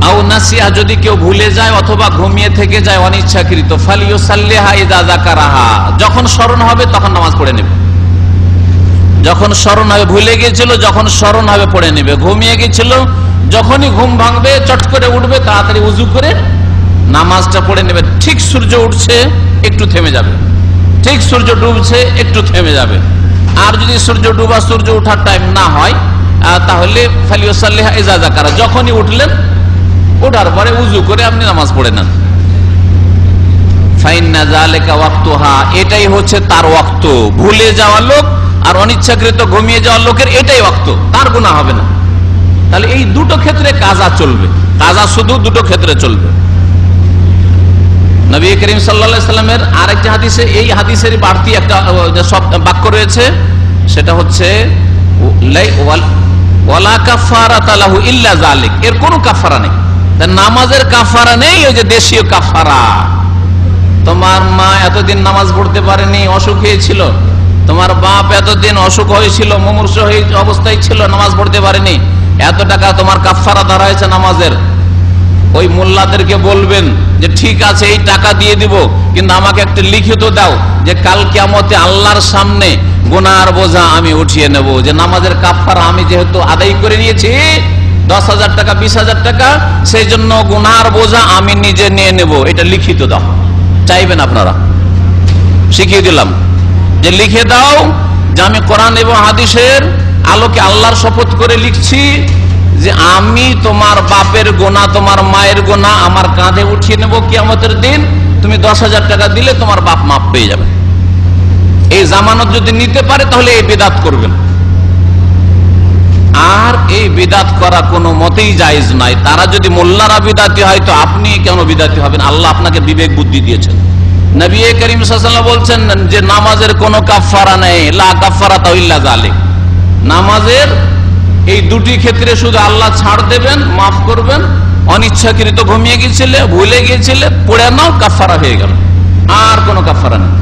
আও নাসিয়া, যদি কেউ ভুলে যায় অথবা ঘুমিয়ে থেকে যায় অনিচ্ছাকৃত, ফালিয়ুসাল্লিহা ইযা যাকারাহা, যখন স্মরণ হবে তখন নামাজ পড়ে নেবে। যখন স্মরণ হবে, ভুলে গিয়েছিল যখন স্মরণ হবে পড়ে নেবে, ঘুমিয়ে গেছিল যখনই ঘুম ভাঙবে চট করে উঠবে, তাড়াতাড়ি উজু করে নামাজটা পড়ে নেবে। ঠিক সূর্য উঠছে একটু থেমে যাবে, ঠিক সূর্য ডুবছে একটু থেমে যাবে। আর যদি সূর্য ডুবা সূর্য ওঠার টাইম না হয়, তাহলে ফালিয়ুসাল্লিহা ইযা যাকারা, যখনই উঠলেন ওঠার পরে উজু করে আপনি নামাজ পড়ে নেন। ফাইন্না যালিকা ওয়াক্তুহা, এটাই হচ্ছে তার ওয়াক্ত। ভুলে যাওয়া লোক আর অনিচ্ছাকৃত ঘুমিয়ে যাওয়া লোকের এটাই ওয়াক্ত, তার গুনাহ হবে না। তাহলে এই দুটো ক্ষেত্রে কাজা চলবে, কাজা শুধু দুটো ক্ষেত্রে চলবে। নবী করিম সাল্লাল্লাহু আলাইহি সাল্লামের আরেকটি হাদিসে এই হাদিসেরই বাড়তি একটা বাক্য রয়েছে, সেটা হচ্ছে ওয়ালা কাফারাতা লাহু ইল্লা যালিক, এর কোনো কাফারা নেই। নামাজের কাফারা নেই, ওই যে দেশীয় কাফারা। তোমার মা এতদিন নামাজ পড়তে পারেনি, অসুখ হয়েছিল, তোমার বাপ এতদিন অসুখ হয়েছিল, মুমূর্ষু হয়ে অবস্থায় ছিল, নামাজ পড়তে পারেনি, এত টাকা তোমার কাফারা ধরা হয়েছে নামাজের। ওই মোল্লাদেরকে বলবেন যে ঠিক আছে এই টাকা দিয়ে দিব, কিন্তু আমাকে একটা লিখিত দাও যে কাল কিয়ামতে আল্লাহর সামনে গুনার বোঝা আমি উঠিয়ে নেব, যে নামাজের কাফারা আমি যেহেতু আদায় করে নিয়েছি 10,000 টাকা 20,000 টাকা, সেই জন্য গুনার বোঝা আমি নিজে নিয়ে নেব, এটা লিখিত দাও। চাইবেন আপনারা? শিখিয়ে দিলাম যে লিখে দাও যে আমি কোরআন এবং হাদিসের আলোকে আল্লাহর শপথ করে লিখছি যে আমি তোমার বাপের গোনা, তোমার মায়ের গোনা আমার কাঁধে উঠিয়ে নেব কিয়ামতের দিন। তুমি 10,000 টাকা দিলে তোমার বাপ মাপ পেয়ে যাবে। এই জামানত যদি নিতে পারে তাহলে এই বিদাত করবেন। আর এই বিদাত করা কোনো মতেই জায়েজ নাই। তারা যদি মোল্লারা বিদাতি হয় তো আপনি কেন বিদাতি হবেন? আল্লাহ আপনাকে বিবেক বুদ্ধি দিয়েছেন। নবী করিম সাল্লাল্লাহু আলাইহি ওয়াসাল্লাম বলছেন যে নামাজের কোনো কাফারা নেই, লা কাফারাতা ইল্লা যালিক। নামাজের এই দুটি ক্ষেত্রে শুধু আল্লাহ ছাড় দেবেন, মাফ করবেন। অনিচ্ছাকৃত ঘুমিয়ে গিয়েছিলে, ভুলে গিয়েছিলে, পড়ে নাও, কাফারা হয়ে গেল, আর কোনো কাফারা নেই।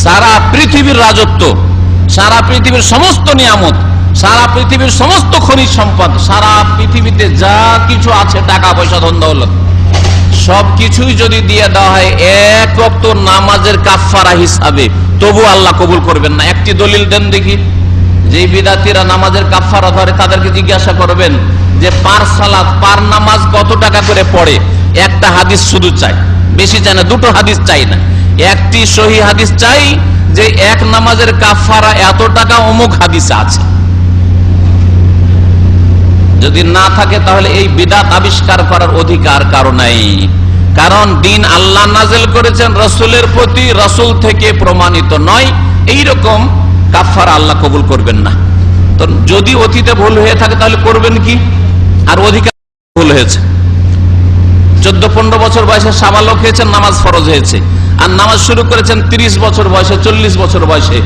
সারা পৃথিবীর রাজত্ব, সারা পৃথিবীর সমস্ত নিয়ামত, সারা পৃথিবীর সমস্ত খনিজ সম্পদ, সারা পৃথিবীতে যা কিছু আছে, টাকা পয়সা ধন দৌলত, সবকিছুই যদি দিয়ে দেওয়া হয় এক ওয়াক্ত নামাজের কাফারা হিসাবে, তবু আল্লাহ কবুল করবেন না। একটি দলিল দেন দেখি। যে বিদাতিরা নামাজের কাফারা ধরে তাদেরকে জিজ্ঞাসা করবেন যে পার সালাত, পার নামাজ কত টাকা করে পড়ে? একটা হাদিস শুধু চাই, বেশি চাই না, দুটো হাদিস চাই না, একটি সহি হাদিস চাই যে এক নামাজের কাফারা এত টাকা অমুক হাদিসে আছে। যদি না থাকে তাহলে এই বিদাত আবিষ্কার করার অধিকার কারো নাই। কারণ দিন আল্লাহ নাযিল করেছেন রাসূলের প্রতি, রাসূল থেকে প্রমাণিত নয়, এইরকম কাফারা আল্লাহ কবুল করবেন না। তো যদি অতীতে ভুল হয়ে থাকে তাহলে করবেন কি? আর অধিকার ভুল হয়েছে, 14-15 বছর বয়সে সাবালক হয়েছেন, নামাজ ফরজ হয়েছে, আর নামাজ শুরু করেছেন 30 বছর বয়সে, 40 বছর বয়সে।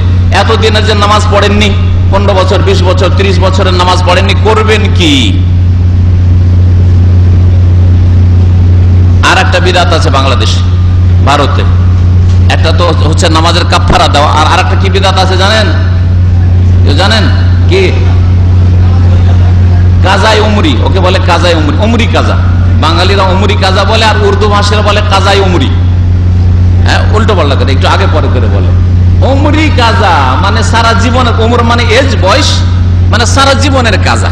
এতদিনে যে নামাজ পড়েননি, 15 বছর, 20 বছর, 30 বছরের নামাজ পড়েননি, করবেন কি? আর একটা বিদআত আছে বাংলাদেশে, ভারতে। একটা তো হচ্ছে নামাজের কাফারা দেওয়া, আর আরেকটা কি বিদআত আছে জানেন? জানেন কি? কাজাই উমরি, ওকে বলে কাজাই উমরি, উমরি কাজা। বাঙালিরা উমরি কাজা বলে, আর উর্দু ভাষার বলে কাজাই উমরি। হ্যাঁ, উল্টো পাল্টা করে, একটু আগে পরে করে বলে। উমরি কাজা মানে সারা জীবনের, উমর মানে এজ, বয়স, মানে সারা জীবনের কাজা।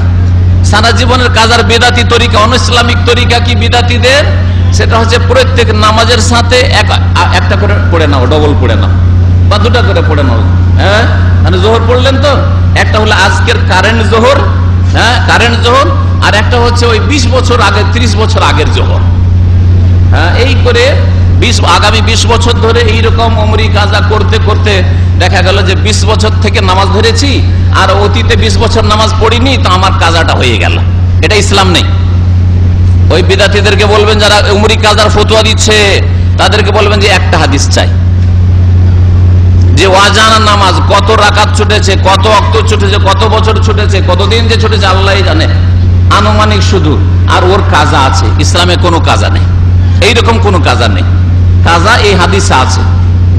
সারা জীবনের কাজার বেদাতি তরিকা, অনইসলামিক তরিকা কি বিদাতিদের? সেটা হচ্ছে প্রত্যেক নামাজের সাথে একটা করে পড়ে নাও, ডবল পড়ে নাও, বা দুটা করে পড়ে নাও। হ্যাঁ, মানে জোহর পড়লেন তো, একটা হলো আজকের কারেন্ট জোহর, হ্যাঁ কারেন্ট জোহর, আর একটা হচ্ছে ওই 20 বছর আগে, 30 বছর আগের জোহর। হ্যাঁ, এই করে আগামী 20 বছর ধরে এইরকম উমরি কাজা করতে করতে দেখা গেল যে 20 বছর থেকে নামাজ ধরেছি, আর অতীতে 20 বছর নামাজ পড়িনি, তো আমার কাজাটা হয়ে গেল। এটা ইসলাম নেই। ওই বিদাতীদেরকে বলবেন, যারা উমরি কাজার ফতোয়া দিচ্ছে, তাদেরকে বলবেন যে একটা হাদিস চাই, যে ওয়াজানা নামাজ কত রাকাত ছুটেছে, কত ওয়াক্ত ছুটেছে, কত বছর ছুটেছে, কতদিন যে ছুটেছে আল্লাহই জানে, আনুমানিক শুধু। আর ওর কাজা আছে, ইসলামে কোনো কাজা নেই, এইরকম কোনো কাজা নেই। কাজা এই হাদিসে আছে।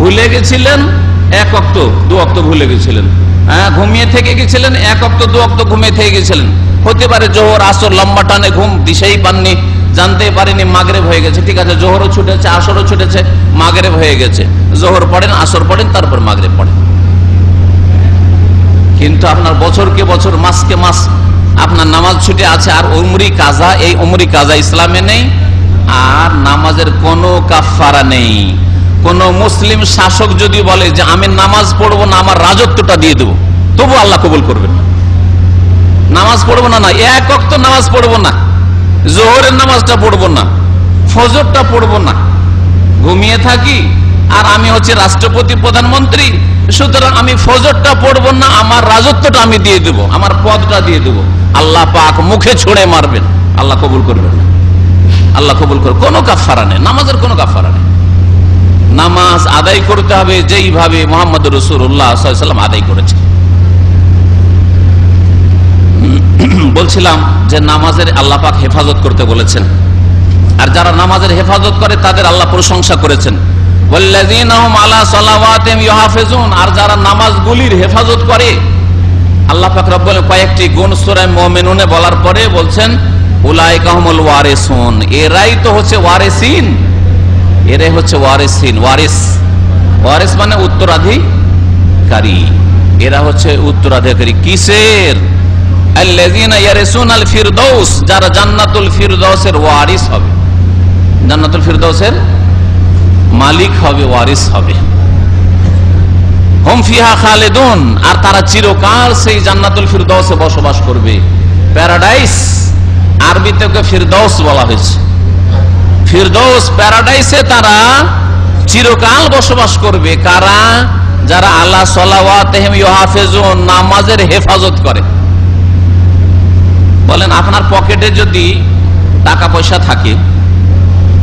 ভুলে গেছিলেন 1 ওয়াক্ত, 2 ওয়াক্ত ভুলে গেছিলেন, হ্যাঁ ঘুমিয়ে থেকে গেছিলেন 1 ওয়াক্ত, 2 ওয়াক্ত ঘুমিয়ে থেকে গেছিলেন। হতে পারে জোহর আসর লম্বা টানে ঘুম, দিশেই পাননি, জানতে পারেনি, মাগরিব হয়ে গেছে, ঠিক আছে, জোহরও ছুটেছে, আসরও ছুটেছে, মাগরিব হয়ে গেছে, জোহর পড়েন, আসর পড়েন, তারপর মাগরিব পড়েন। কিন্তু আপনার বছরকে বছর, মাসকে মাস আপনার নামাজ ছুটে আছে, আর উমরি কাজা, এই উমরি কাজা ইসলামে নেই। আর নামাজের কোনো কাফারা নেই। কোন মুসলিম শাসক যদি বলে যে আমি নামাজ পড়বো না, আমার রাজত্বটা দিয়ে দেবো, তবু আল্লাহ কবুল করবেন না। নামাজ পড়বো না, 1 ওয়াক্ত নামাজ পড়বো না, জোহরের নামাজটা পড়বো না, ফজরটা পড়বো না, ঘুমিয়ে থাকি, আর আমি হচ্ছে রাষ্ট্রপতি, প্রধানমন্ত্রী, সুতরাং আমি ফজরটা পড়বো না, আমার রাজত্বটা আমি দিয়ে দেবো, আমার পদটা দিয়ে দেবো। আল্লাহ পাক মুখে ছুঁড়ে মারবেন, আল্লাহ কবুল করবেন না। আল্লাহ কবুল করবে, কোনো কাফারা নেই, নামাজের কোনো কাফারা নেই। নামাজ আদায় করতে হবে যেইভাবে মুহাম্মদ রাসূলুল্লাহ সাল্লাল্লাহু আলাইহি ওয়াসাল্লাম আদায় করেছেন। বলছিলাম যে নামাজের আল্লাহ পাক হেফাজত করতে বলেছেন, আর যারা নামাজের হেফাজত করে তাদের আল্লাহ প্রশংসা করেছেন, ওয়াল্লাযীনা হুম আলা সালাওয়াতিহিম ইউহাফিজুন। আর যারা নামাজগুলির হেফাজত করে, আল্লাহ পাক রব্বুল কয়েকটি গুণ সূরা মুমিনুনে বলার পরে বলছেন উলাইকা হুমুল ওয়ারিসুন, এরাই তো হচ্ছে ওয়ারিসিন, এরাই হচ্ছে ওয়ারিসিন। ওয়ারিস মানে উত্তরাধিকারী, এরা হচ্ছে উত্তরাধিকারী কিসের? আল্লাযীনা ইয়ারিসুনাল ফিরদাউস, যারা জান্নাতুল ফিরদাউসের ওয়ারিস হবে, জান্নাতুল ফিরদাউসের মালিক হবে, ওয়ারিস হবে। হুম ফিহা খালিদুন, আর তারা চিরকাল সেই জান্নাতুল ফিরদাউসে বসবাস করবে। প্যারাডাইস, আরবিতে ফিরদাউস বলা হয়েছে। ফিরদাউস, প্যারাডাইসে তারা চিরকাল বসবাস করবে। কারা? যারা আলা সালাওয়াতিহিম ইউহাফিজুন, নামাজের হেফাজত করে। বলেন, আপনার পকেটে যদি টাকা পয়সা থাকে,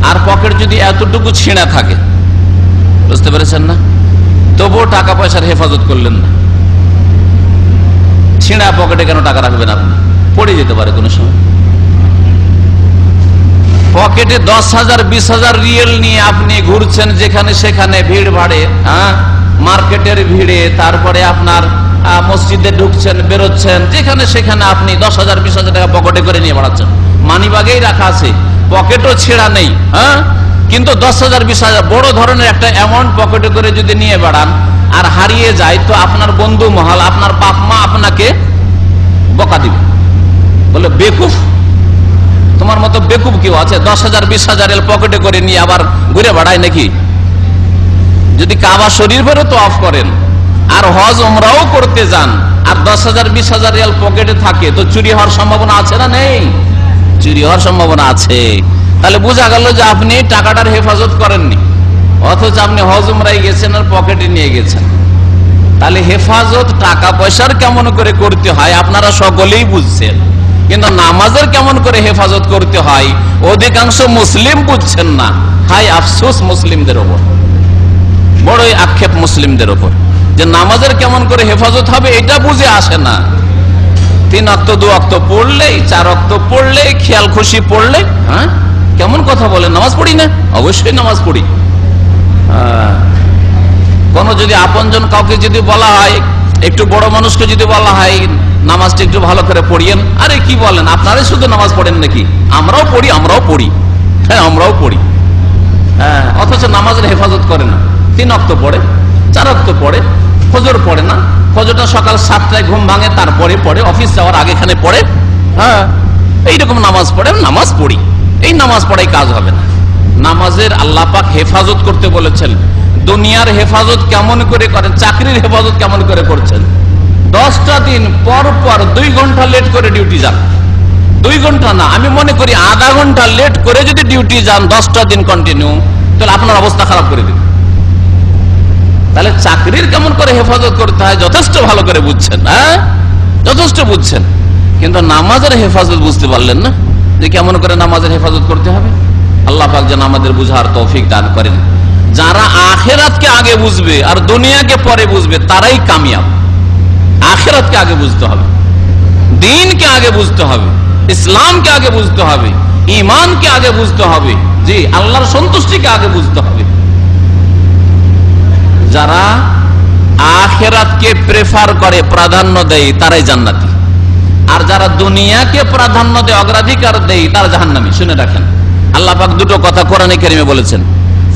আর পকেট যদি এতটুকু ছিঁড়া থাকে, বুঝতে পেরেছেন না, তবুও টাকা পয়সার হেফাজত করলেন না। ছিঁড়া পকেটে কেন টাকা রাখবেন? আপনি পড়ে যেতে পারে কোনো সময়। পকেটে 10,000 20,000 রিয়েল নিয়ে আপনি ঘুরছেন যেখানে সেখানে, ভিড় ভাড়ে, হ্যাঁ মার্কেটের ভিড়ে, তারপরে আপনার মসজিদে ঢুকছেন, বেরোচ্ছেন, যেখানে সেখানে আপনি 10,000 20,000 টাকা পকেটে করে নিয়ে বেড়াচ্ছেন, মানিব্যাগেই রাখা আছে, পকেটও ছেঁড়া নেই, হ্যাঁ, কিন্তু 10,000 20,000 বড় ধরনের একটা অ্যামাউন্ট পকেটে করে যদি নিয়ে বেড়ান আর হারিয়ে যায়, তো আপনার বন্ধু মহল, আপনার বাপ মা আপনাকে বকা দিবে, বলে বেকুফ, তোমার মতো বেকুফ কেউ আছে 10,000 20,000 পকেটে করে নিয়ে আবার ঘুরে বেড়ায় নাকি? যদি কাবা শরীফেরও তওয়াফ করেন আর হজ উমরাও করতে যান, আর 10,000 20,000 পকেটে থাকে, তো চুরি হওয়ার সম্ভাবনা আছে না নেই? চুরি হওয়ার সম্ভাবনা আছে। তাহলে বোঝা গেল যে আপনি টাকাটার হেফাজত করেননি, অথচ আপনি হজ উমরায় গেছেন আর পকেটে নিয়ে গেছেন। তাহলে হেফাজত টাকা পয়সার কেমন করে করতে হয় আপনারা সকলেই বুঝছেন, কিন্তু নামাজের কেমন করে হেফাজত করতে হয় অধিকাংশ মুসলিম বুঝছেন না। হাই আফসোস মুসলিমদের ওপর, বড়ই আক্ষেপ মুসলিমদের ওপর। যে নামাজের কেমন করে হেফাজত হবে এটা বুঝে আসে না। 3 ওয়াক্ত 2 ওয়াক্ত পড়লেই, 4 ওয়াক্ত পড়লে, খেয়াল খুশি পড়লে, হ্যাঁ কেমন কথা বলে, নামাজ পড়ি না? অবশ্যই নামাজ পড়ি। কোন যদি আপনজন কাউকে যদি বলা হয়, একটু বড় মানুষকে যদি বলা হয় নামাজটা একটু ভালো করে পড়িয়েন, আরে কি বলেন, আপনারাই শুধু নামাজ পড়েন নাকি? আমরাও পড়ি, হ্যাঁ আমরাও পড়ি। হ্যাঁ, অথচ নামাজের হেফাজত করে না। 3 ওয়াক্ত পড়ে, 4 ওয়াক্ত পড়ে, ফজর পড়ে না। ফজরটা সকাল 7টায় ঘুম ভাঙে, তারপরে পড়ে, অফিস যাওয়ার আগেখানে পড়ে। হ্যাঁ, এইরকম নামাজ পড়ে, নামাজ পড়ি। এই নামাজ পড়াই কাজ হবে না। নামাজের আল্লাহ পাক হেফাজত করতে বলেছেন। দুনিয়ার হেফাজত কেমন করে করেন, চাকরির হেফাজত কেমন করে করছেন? 10টা দিন পর পর 2 ঘন্টা লেট করে ডিউটি যান। 2 ঘন্টা না, আমি মনে করি আধা ঘন্টা লেট করে যদি ডিউটি যান 10টা দিন কন্টিনিউ, তাহলে আপনার অবস্থা খারাপ করে দেবে। তাহলে চাকরির কেমন করে হেফাজত করতে হয় যথেষ্ট ভালো করে বুঝছেন, হ্যাঁ যথেষ্ট বুঝছেন, কিন্তু নামাজের হেফাজত বুঝতে পারলেন না, যে কেমন করে নামাজের হেফাজত করতে হবে। আল্লাহ পাক যেন আমাদের বুঝার তৌফিক দান করেন। যারা আখিরাতকে আগে বুঝবে আর দুনিয়াকে পরে বুঝবে তারাই কামিয়াব। আখিরাতকে আগে বুঝতে হবে, দ্বীনকে আগে বুঝতে হবে, ইসলামকে আগে বুঝতে হবে, ঈমানকে আগে বুঝতে হবে, জি আল্লাহর সন্তুষ্টিকে আগে বুঝতে হবে। যারা আখিরাতকে প্রেফার করে, প্রাধান্য দেয়, তারাই জান্নাতি। আর যারা দুনিয়াকে প্রাধান্য দেয়, অগ্রাধিকার দেয়, তারা জাহান্নামী। শুনে রাখেন, আল্লাহ পাক দুটো কথা কোরআনে কারিমে বলেছেন,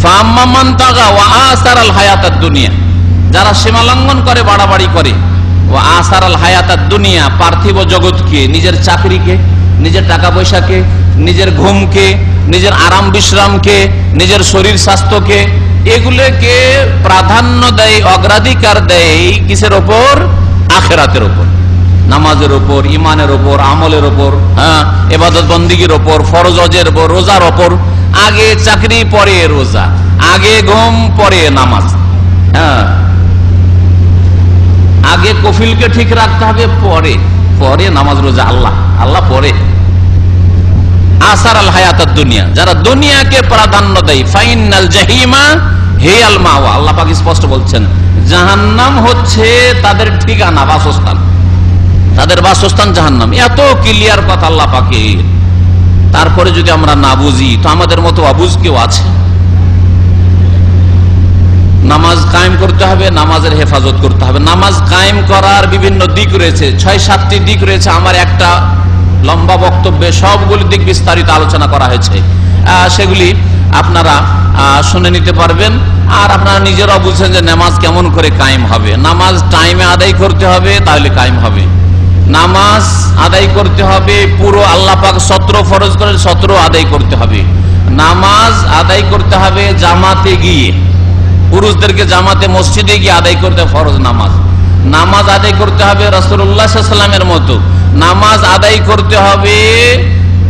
ফাম্মা মান তাগা ওয়া আসারাল হায়াতাদ দুনিয়া, যারা সীমা লঙ্ঘন করে, বাড়াবাড়ি করে, ওয়া আসারাল হায়াতাদ দুনিয়া, পার্থিব জগৎকে, নিজের চাকরিকে, নিজের টাকা পয়সাকে, নিজের ঘুমকে, নিজের আরাম বিশ্রামকে, নিজের শরীর স্বাস্থ্যকে, এগুলোকে প্রাধান্য দেয়, অগ্রাধিকার দেয় কিসের ওপর? আখিরাতের ওপর, নামাজের ওপর, ইমানের ওপর, আমলের ওপর, হ্যাঁ ইবাদত বন্দেগীর ওপর, ফরজ হজের ওপর, রোজার ওপর। আগে চাকরি পরে রোজা, আগে ঘুম পরে নামাজ। হ্যাঁ, আগে কফিলকে ঠিক রাখতে হবে, পরে নামাজ রোজা, আল্লাহ পরে। আসারাল হায়াতাদ দুনিয়া, যারা দুনিয়াকে প্রাধান্য দেয়, ফাইনাল জাহিমা হিয়াল মাওয়া, আল্লাহ পাক স্পষ্ট বলছেন জাহান্নাম হচ্ছে তাদের ঠিকানা, বাসস্থান, তাদের বাসস্থান জাহান্নাম। এত ক্লিয়ার কথা আল্লাহ পাকের, তারপরে যদি আমরা না বুঝি তো আমাদের মতো অবুঝ কেউ আছে? নামাজ কায়েম করতে হবে, নামাজের হেফাজত করতে হবে। নামাজ কায়েম করার বিভিন্ন দিক রয়েছে, 6-7টি দিক রয়েছে। আমার একটা লম্বা বক্তব্যে সবগুলি দিক বিস্তারিত আলোচনা করা হয়েছে, সেগুলি আপনারা শুনে নিতে পারবেন। আর আপনারা নিজেরাও বুঝছেন যে নামাজ কেমন করে কায়েম হবে। নামাজ টাইমে আদায় করতে হবে, তাহলে কায়েম হবে। নামাজ আদায় করতে হবে পুরো, আল্লাহ পাক 17 ফরজ করেন, 17 আদায় করতে হবে। নামাজ আদায় করতে হবে জামাতে গিয়ে, পুরুষদেরকে জামাতে মসজিদে গিয়ে আদায় করতে ফরজ নামাজ। নামাজ আদায় করতে হবে রাসূলুল্লাহ সাল্লাল্লাহু আলাইহি ওয়াসাল্লামের মতো। নামাজ আদায় করতে হবে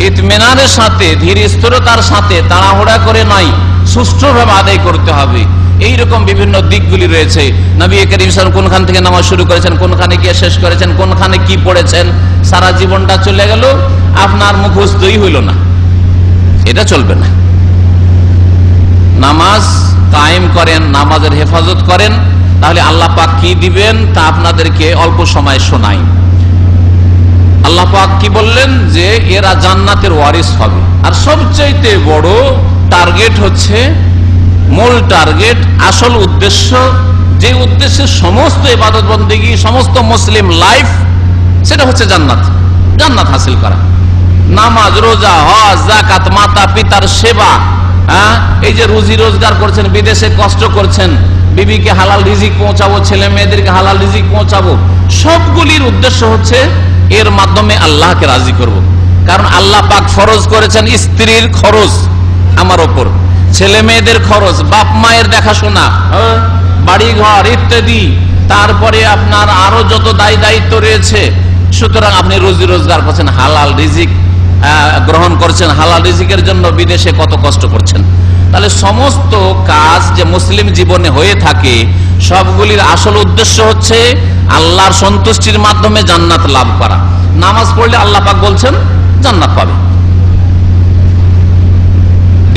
ইতমিনানের সাথে, ধীর স্থিরতার সাথে, তাড়াহুড়া করে নয়, সুষ্ঠুভাবে আদায় করতে হবে। এইরকম বিভিন্ন দিকগুলি রয়েছে। নবী করিম সাল্লাল্লাহু আলাইহি ওয়াসাল্লাম কোনখান থেকে নামাজ শুরু করেছেন, কোনখানে গিয়ে শেষ করেছেন, কোনখানে কি পড়েছেন, সারা জীবনটা চলে গেল, আপনার মুখস্থই হইল না, এটা চলবে না। নামাজ কায়েম করেন, নামাজের হেফাজত করেন, তাহলে আল্লাহ পাক কি দিবেন তা আপনাদেরকে অল্প সময় শোনাই। আল্লাহ পাক কি বললেন? যে এরা জান্নাতের ওয়ারিস হবে। আর সবচাইতে বড় টার্গেট হচ্ছে, মূল টার্গেট, আসল উদ্দেশ্য, যে উদ্দেশ্যে সমস্ত ইবাদত বন্দেগী, সমস্ত মুসলিম লাইফ, সেটা হচ্ছে জান্নাত হাসিল করা। নামাজ, রোজা, হজ, যাকাত, মাতা পিতার সেবা, এই যে রুজি রোজগার করছেন, বিদেশে কষ্ট করছেন, বিবিকে হালাল রিজিক পৌঁছাবো, ছেলে মেয়েদেরকে হালাল রিজিক পৌঁছাবো, সবগুলির উদ্দেশ্য হচ্ছে এর মাধ্যমে আল্লাহকে রাজি করব। কারণ আল্লাহ পাক ফরজ করেছেন স্ত্রীর খরচ আমার ওপর, ছেলে মেয়েদের খরচ, বাপ মায়ের দেখাশোনা, বাড়ি ঘর ইত্যাদি, তারপরে আপনার আরো যত দায় দায়িত্ব রয়েছে। সুতরাং আপনি রুজি রোজগার করছেন, হালাল রিজিক গ্রহণ করছেন, হালাল রিজিকের জন্য বিদেশে কত কষ্ট করছেন। তাহলে সমস্ত কাজ যে মুসলিম জীবনে হয়ে থাকে, সবগুলির আসল উদ্দেশ্য হচ্ছে আল্লাহর সন্তুষ্টির মাধ্যমে জান্নাত লাভ করা। নামাজ পড়লে আল্লাহ পাক বলছেন জান্নাত পাবে,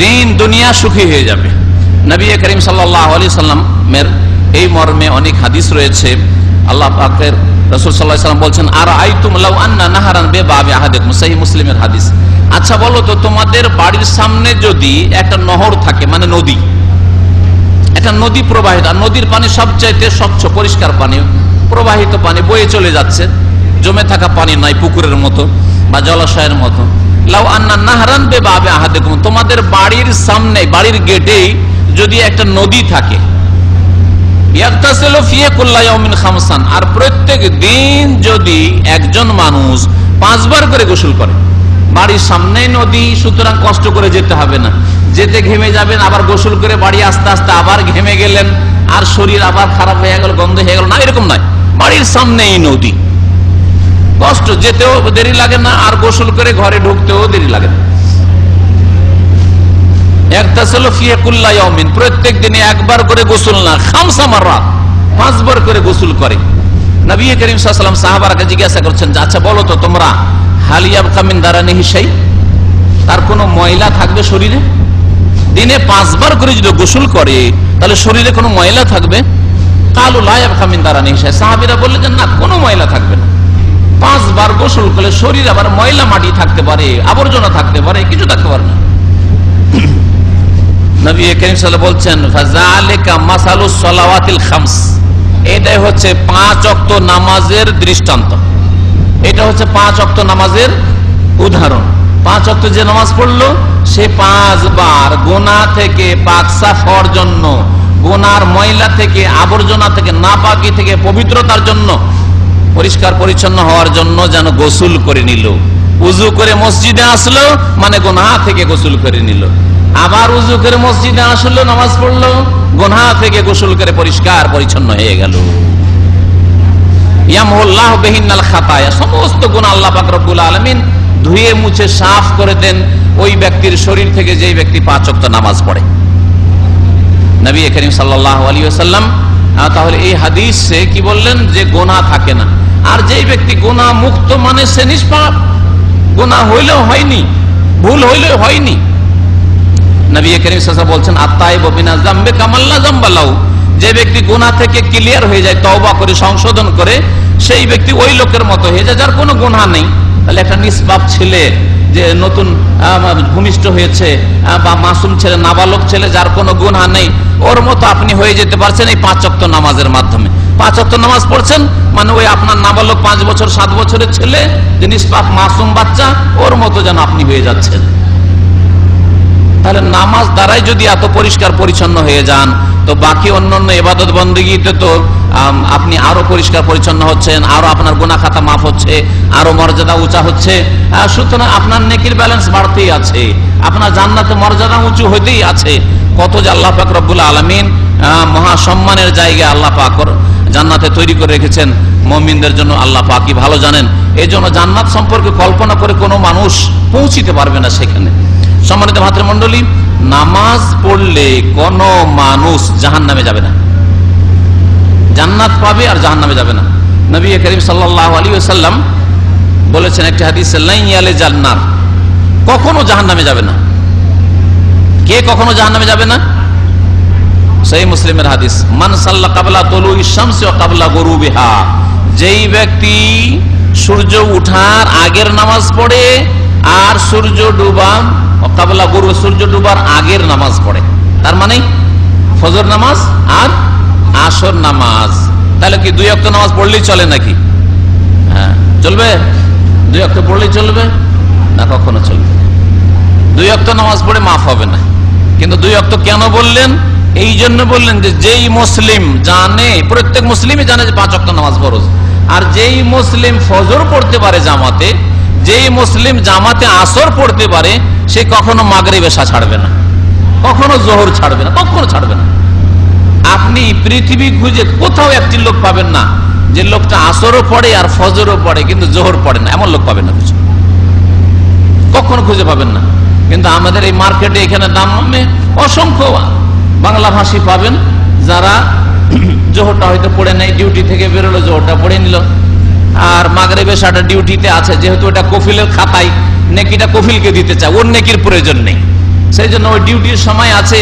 দিন দুনিয়া সুখী হয়ে যাবে। নবী করিম সাল্লাল্লাহু আলাইহি সাল্লামের এই মর্মে অনেক হাদিস রয়েছে। আল্লাহ পাকের রাসূল সাল্লাল্লাহু আলাইহি ওয়াসাল্লাম বলছেন, আর আইতুম লাউ আন্না নাহারান বিবাবি আহাদিকুম, সহিহ মুসলিমের হাদিস। আচ্ছা বলো তো, তোমাদের বাড়ির সামনে যদি একটা নহর থাকে, মানে নদী, একটা নদী প্রবাহিত, আর নদীর পানি সবচাইতে স্বচ্ছ পরিষ্কার পানি, প্রবাহিত পানি বয়ে চলে যাচ্ছে, জমে থাকা পানি নয়, পুকুরের মতো বা জলাশয়ের মতো। লাউ আন্না নাহরান বিবাবি আহাদিকুম, তোমাদের বাড়ির সামনে, বাড়ির গেটেই যদি একটা নদী থাকে, ইয়াগতাসিলু ফিহি কুল্লা ইয়াউমিন খামসান, আর প্রত্যেক দিন যদি একজন মানুষ 5 বার করে গোসল করে, বাড়ির সামনেই নদী, সুতরাং কষ্ট করে যেতে হবে না, যেতে ঘেমে যাবেন, আবার গোসল করে বাড়ি আস্তে আস্তে আবার ঘেমে গেলেন, আর শরীর আবার খারাপ হয়ে গেল, গন্ধ হয়ে গেল, না, এরকম নয়। বাড়ির সামনেই নদী, কষ্ট, যেতেও দেরি লাগে না, আর গোসল করে ঘরে ঢুকতেও দেরি লাগে না। ইয়াগতাসিলু ফিহি কুল্লা ইয়াউমিন, প্রত্যেক দিনে একবার করে গোসল না, খামসা মাররাত, 5 বার করে গোসল করে। নবী করিম সাল্লাল্লাহু আলাইহি ওয়াসাল্লাম সাহাবারা জিজ্ঞাসা করছেন যে আচ্ছা বলো তো তোমরা, হাল ইয়াবকা মিন দারানিহি শাই, তার কোনো ময়লা থাকবে শরীরে? দিনে 5 বার করে যদি গোসল করে তাহলে শরীরে কোনো ময়লা থাকবে? কালু লা ইয়াবকা মিন দারানিহি শাই, সাহাবীরা বললেন যে না, কোনো ময়লা থাকবে না। 5 বার গোসল করলে শরীরে আবার ময়লা মাটি থাকতে পারে, আবর্জনা থাকতে পারে, কিছু থাকতে পারে না। নবী করিম সাল্লাল্লাহু আলাইহি ওয়াসাল্লাম বলছেন, ফাযালিকা মাসালুস সালাওয়াতিল খামস, এটাই হচ্ছে 5 ওয়াক্ত নামাজের দৃষ্টান্ত, এটা হচ্ছে 5 ওয়াক্ত নামাজের উদাহরণ। 5 ওয়াক্ত যে নামাজ পড়লো সে 5 বার গুনাহ থেকে পাক সাফ হওয়ার জন্য, গুনার ময়লা থেকে, আবর্জনা থেকে, নাপাকি থেকে পবিত্রতার জন্য, পরিষ্কার পরিচ্ছন্ন হওয়ার জন্য যেন গোসল করে নিল। উযু করে মসজিদে আসলো মানে গুনাহ থেকে গোসল করে নিল, আবার উযু করে মসজিদে আসলো, নামাজ পড়লো, গুনাহ থেকে গোসল করে পরিষ্কার পরিচ্ছন্ন হয়ে গেল। ইয়ামহুল্লাহু বিহিন্নাল খাতায়া, সমস্ত গুনাহ আল্লাহ পাক রব্বুল আলামিন ধুয়ে মুছে সাফ করে দেন ওই ব্যক্তির শরীর থেকে, যেই ব্যক্তি 5 ওয়াক্ত নামাজ পড়ে। নবী করিম সাল্লাল্লাহু আলাইহি ওয়াসাল্লাম তাহলে এই হাদিসে কি বললেন, যে গুনাহ থাকে না। আর যেই ব্যক্তি গুনাহ মুক্ত মানে সে নিষ্পাপ, গুনাহ হইলেও হয়নি, ভুল হইলেও হয়নি। নবী করিম সাল্লাল্লাহু আলাইহি ওয়াসাল্লাম বলছেন, আত-তাইবু মিনাজ যামবি কামাল্লা যামবা লাহু, যে ব্যক্তি গুনাহ থেকে ক্লিয়ার হয়ে যায়, তওবা করে সংশোধন করে, সেই ব্যক্তি ওই লোকের মতো হয়ে যায় যার কোনো গুনাহ নেই। তাহলে একটা নিষ্পাপ ছেলে, যে নতুন ভূমিষ্ঠ হয়েছে, বা মাসুম ছেলে, নাবালক ছেলে, যার কোনো গুনাহ নেই, ওর মতো আপনি হয়ে যেতে পারছেন এই 5 ওয়াক্ত নামাজের মাধ্যমে। 5 ওয়াক্ত নামাজ পড়ছেন মানে ওই আপনার নাবালক 5 বছর 7 বছরের ছেলে, যে নিষ্পাপ মাসুম বাচ্চা, ওর মতো যেন আপনি হয়ে যাচ্ছেন। তাহলে নামাজ দ্বারাই যদি এত পরিষ্কার পরিচ্ছন্ন হয়ে যান, তো বাকি অন্যান্য ইবাদত বন্দেগীতে তো আপনি আরো পরিষ্কার পরিচ্ছন্ন হচ্ছেন, আরো আপনার গুনাহ খাতা মাফ হচ্ছে, আরো মর্যাদা উঁচা হচ্ছে। সুতরাং আপনার নেকির ব্যালেন্স বাড়তেই আছে, আপনার জান্নাতে মর্যাদা উঁচু হইতেই আছে। কত যে আল্লাহ পাক রব্বুল আলামিন মহা সম্মানের জায়গা আল্লাহ পাক জান্নাতে তৈরি করে রেখেছেন মুমিনদের জন্য, আল্লাহ পাকই ভালো জানেন। এই জন্য জান্নাত সম্পর্কে কল্পনা করে কোনো মানুষ পৌঁছিতে পারবে না সেখানে। সম্মানিত ভাতৃমণ্ডলী, নামাজ পড়লে কোনো মানুষ জাহান্নামে যাবে না, জান্নাত পাবে আর জাহান্নামে যাবে না। নবী করিম সাল্লাল্লাহু আলাইহি ওয়াসাল্লাম বলেছেন একটি হাদিসে, লা ইয়ালিজান নার, কখনো জাহান্নামে যাবে না। কে কখনো জাহান্নামে যাবে না? সহিহ মুসলিমের হাদিস, মান সাল্লা ক্বাবলা তুলুই শামসি ওয়া ক্বাবলা গুরুবিহা, যেই ব্যক্তি সূর্য ওঠার আগের নামাজ পড়ে আর সূর্য ডুবা, ক্বাবলা গুরু, সূর্য ডুবার আগের নামাজ পড়ে, তার মানে ফজর নামাজ আর আসর নামাজ। তাহলে কি 2 ওয়াক্ত নামাজ পড়লেই চলে নাকি? হ্যাঁ, চলবে। 2 ওয়াক্ত পড়লেই চলবে না? কখনো চলবে। 2 ওয়াক্ত নামাজ পড়ে মাফ হবে না। কিন্তু 2 ওয়াক্ত কেন বললেন? এই জন্য বললেন যে যেই মুসলিম জানে, প্রত্যেক মুসলিমই জানে যে 5 ওয়াক্ত নামাজ ফরজ, আর যেই মুসলিম ফজর পড়তে পারে জামাতে, যেই মুসলিম জামাতে আসর পড়তে পারে, সে কখনো মাগরিব এশা ছাড়বে না, কখনো জোহর ছাড়বে না, কখনো ছাড়বে না। আপনি পৃথিবী খুঁজে কোথাও একটি লোক পাবেন না যে লোকটা আসরও পড়ে আর ফজরও পড়ে কিন্তু জোহর পড়ে না, এমন লোক পাবেন না, কিছু কখনো খুঁজে পাবেন না। কিন্তু আমাদের এই মার্কেটে এখানে দামে অসংখ্য বাংলা ভাষী পাবেন, যারা জোহরটা হয়তো পড়ে নেই, ডিউটি থেকে বেরোলো জোহরটা পড়ে নিল, আর মাগরিব এশাটা ডিউটিতে আছে, যেহেতু এটা কফিলের খাতায় নেকিটা কফিলকে দিতে চায়, ওর নেকির প্রয়োজন নেই, সেই জন্য ওই ডিউটির সময় আছে,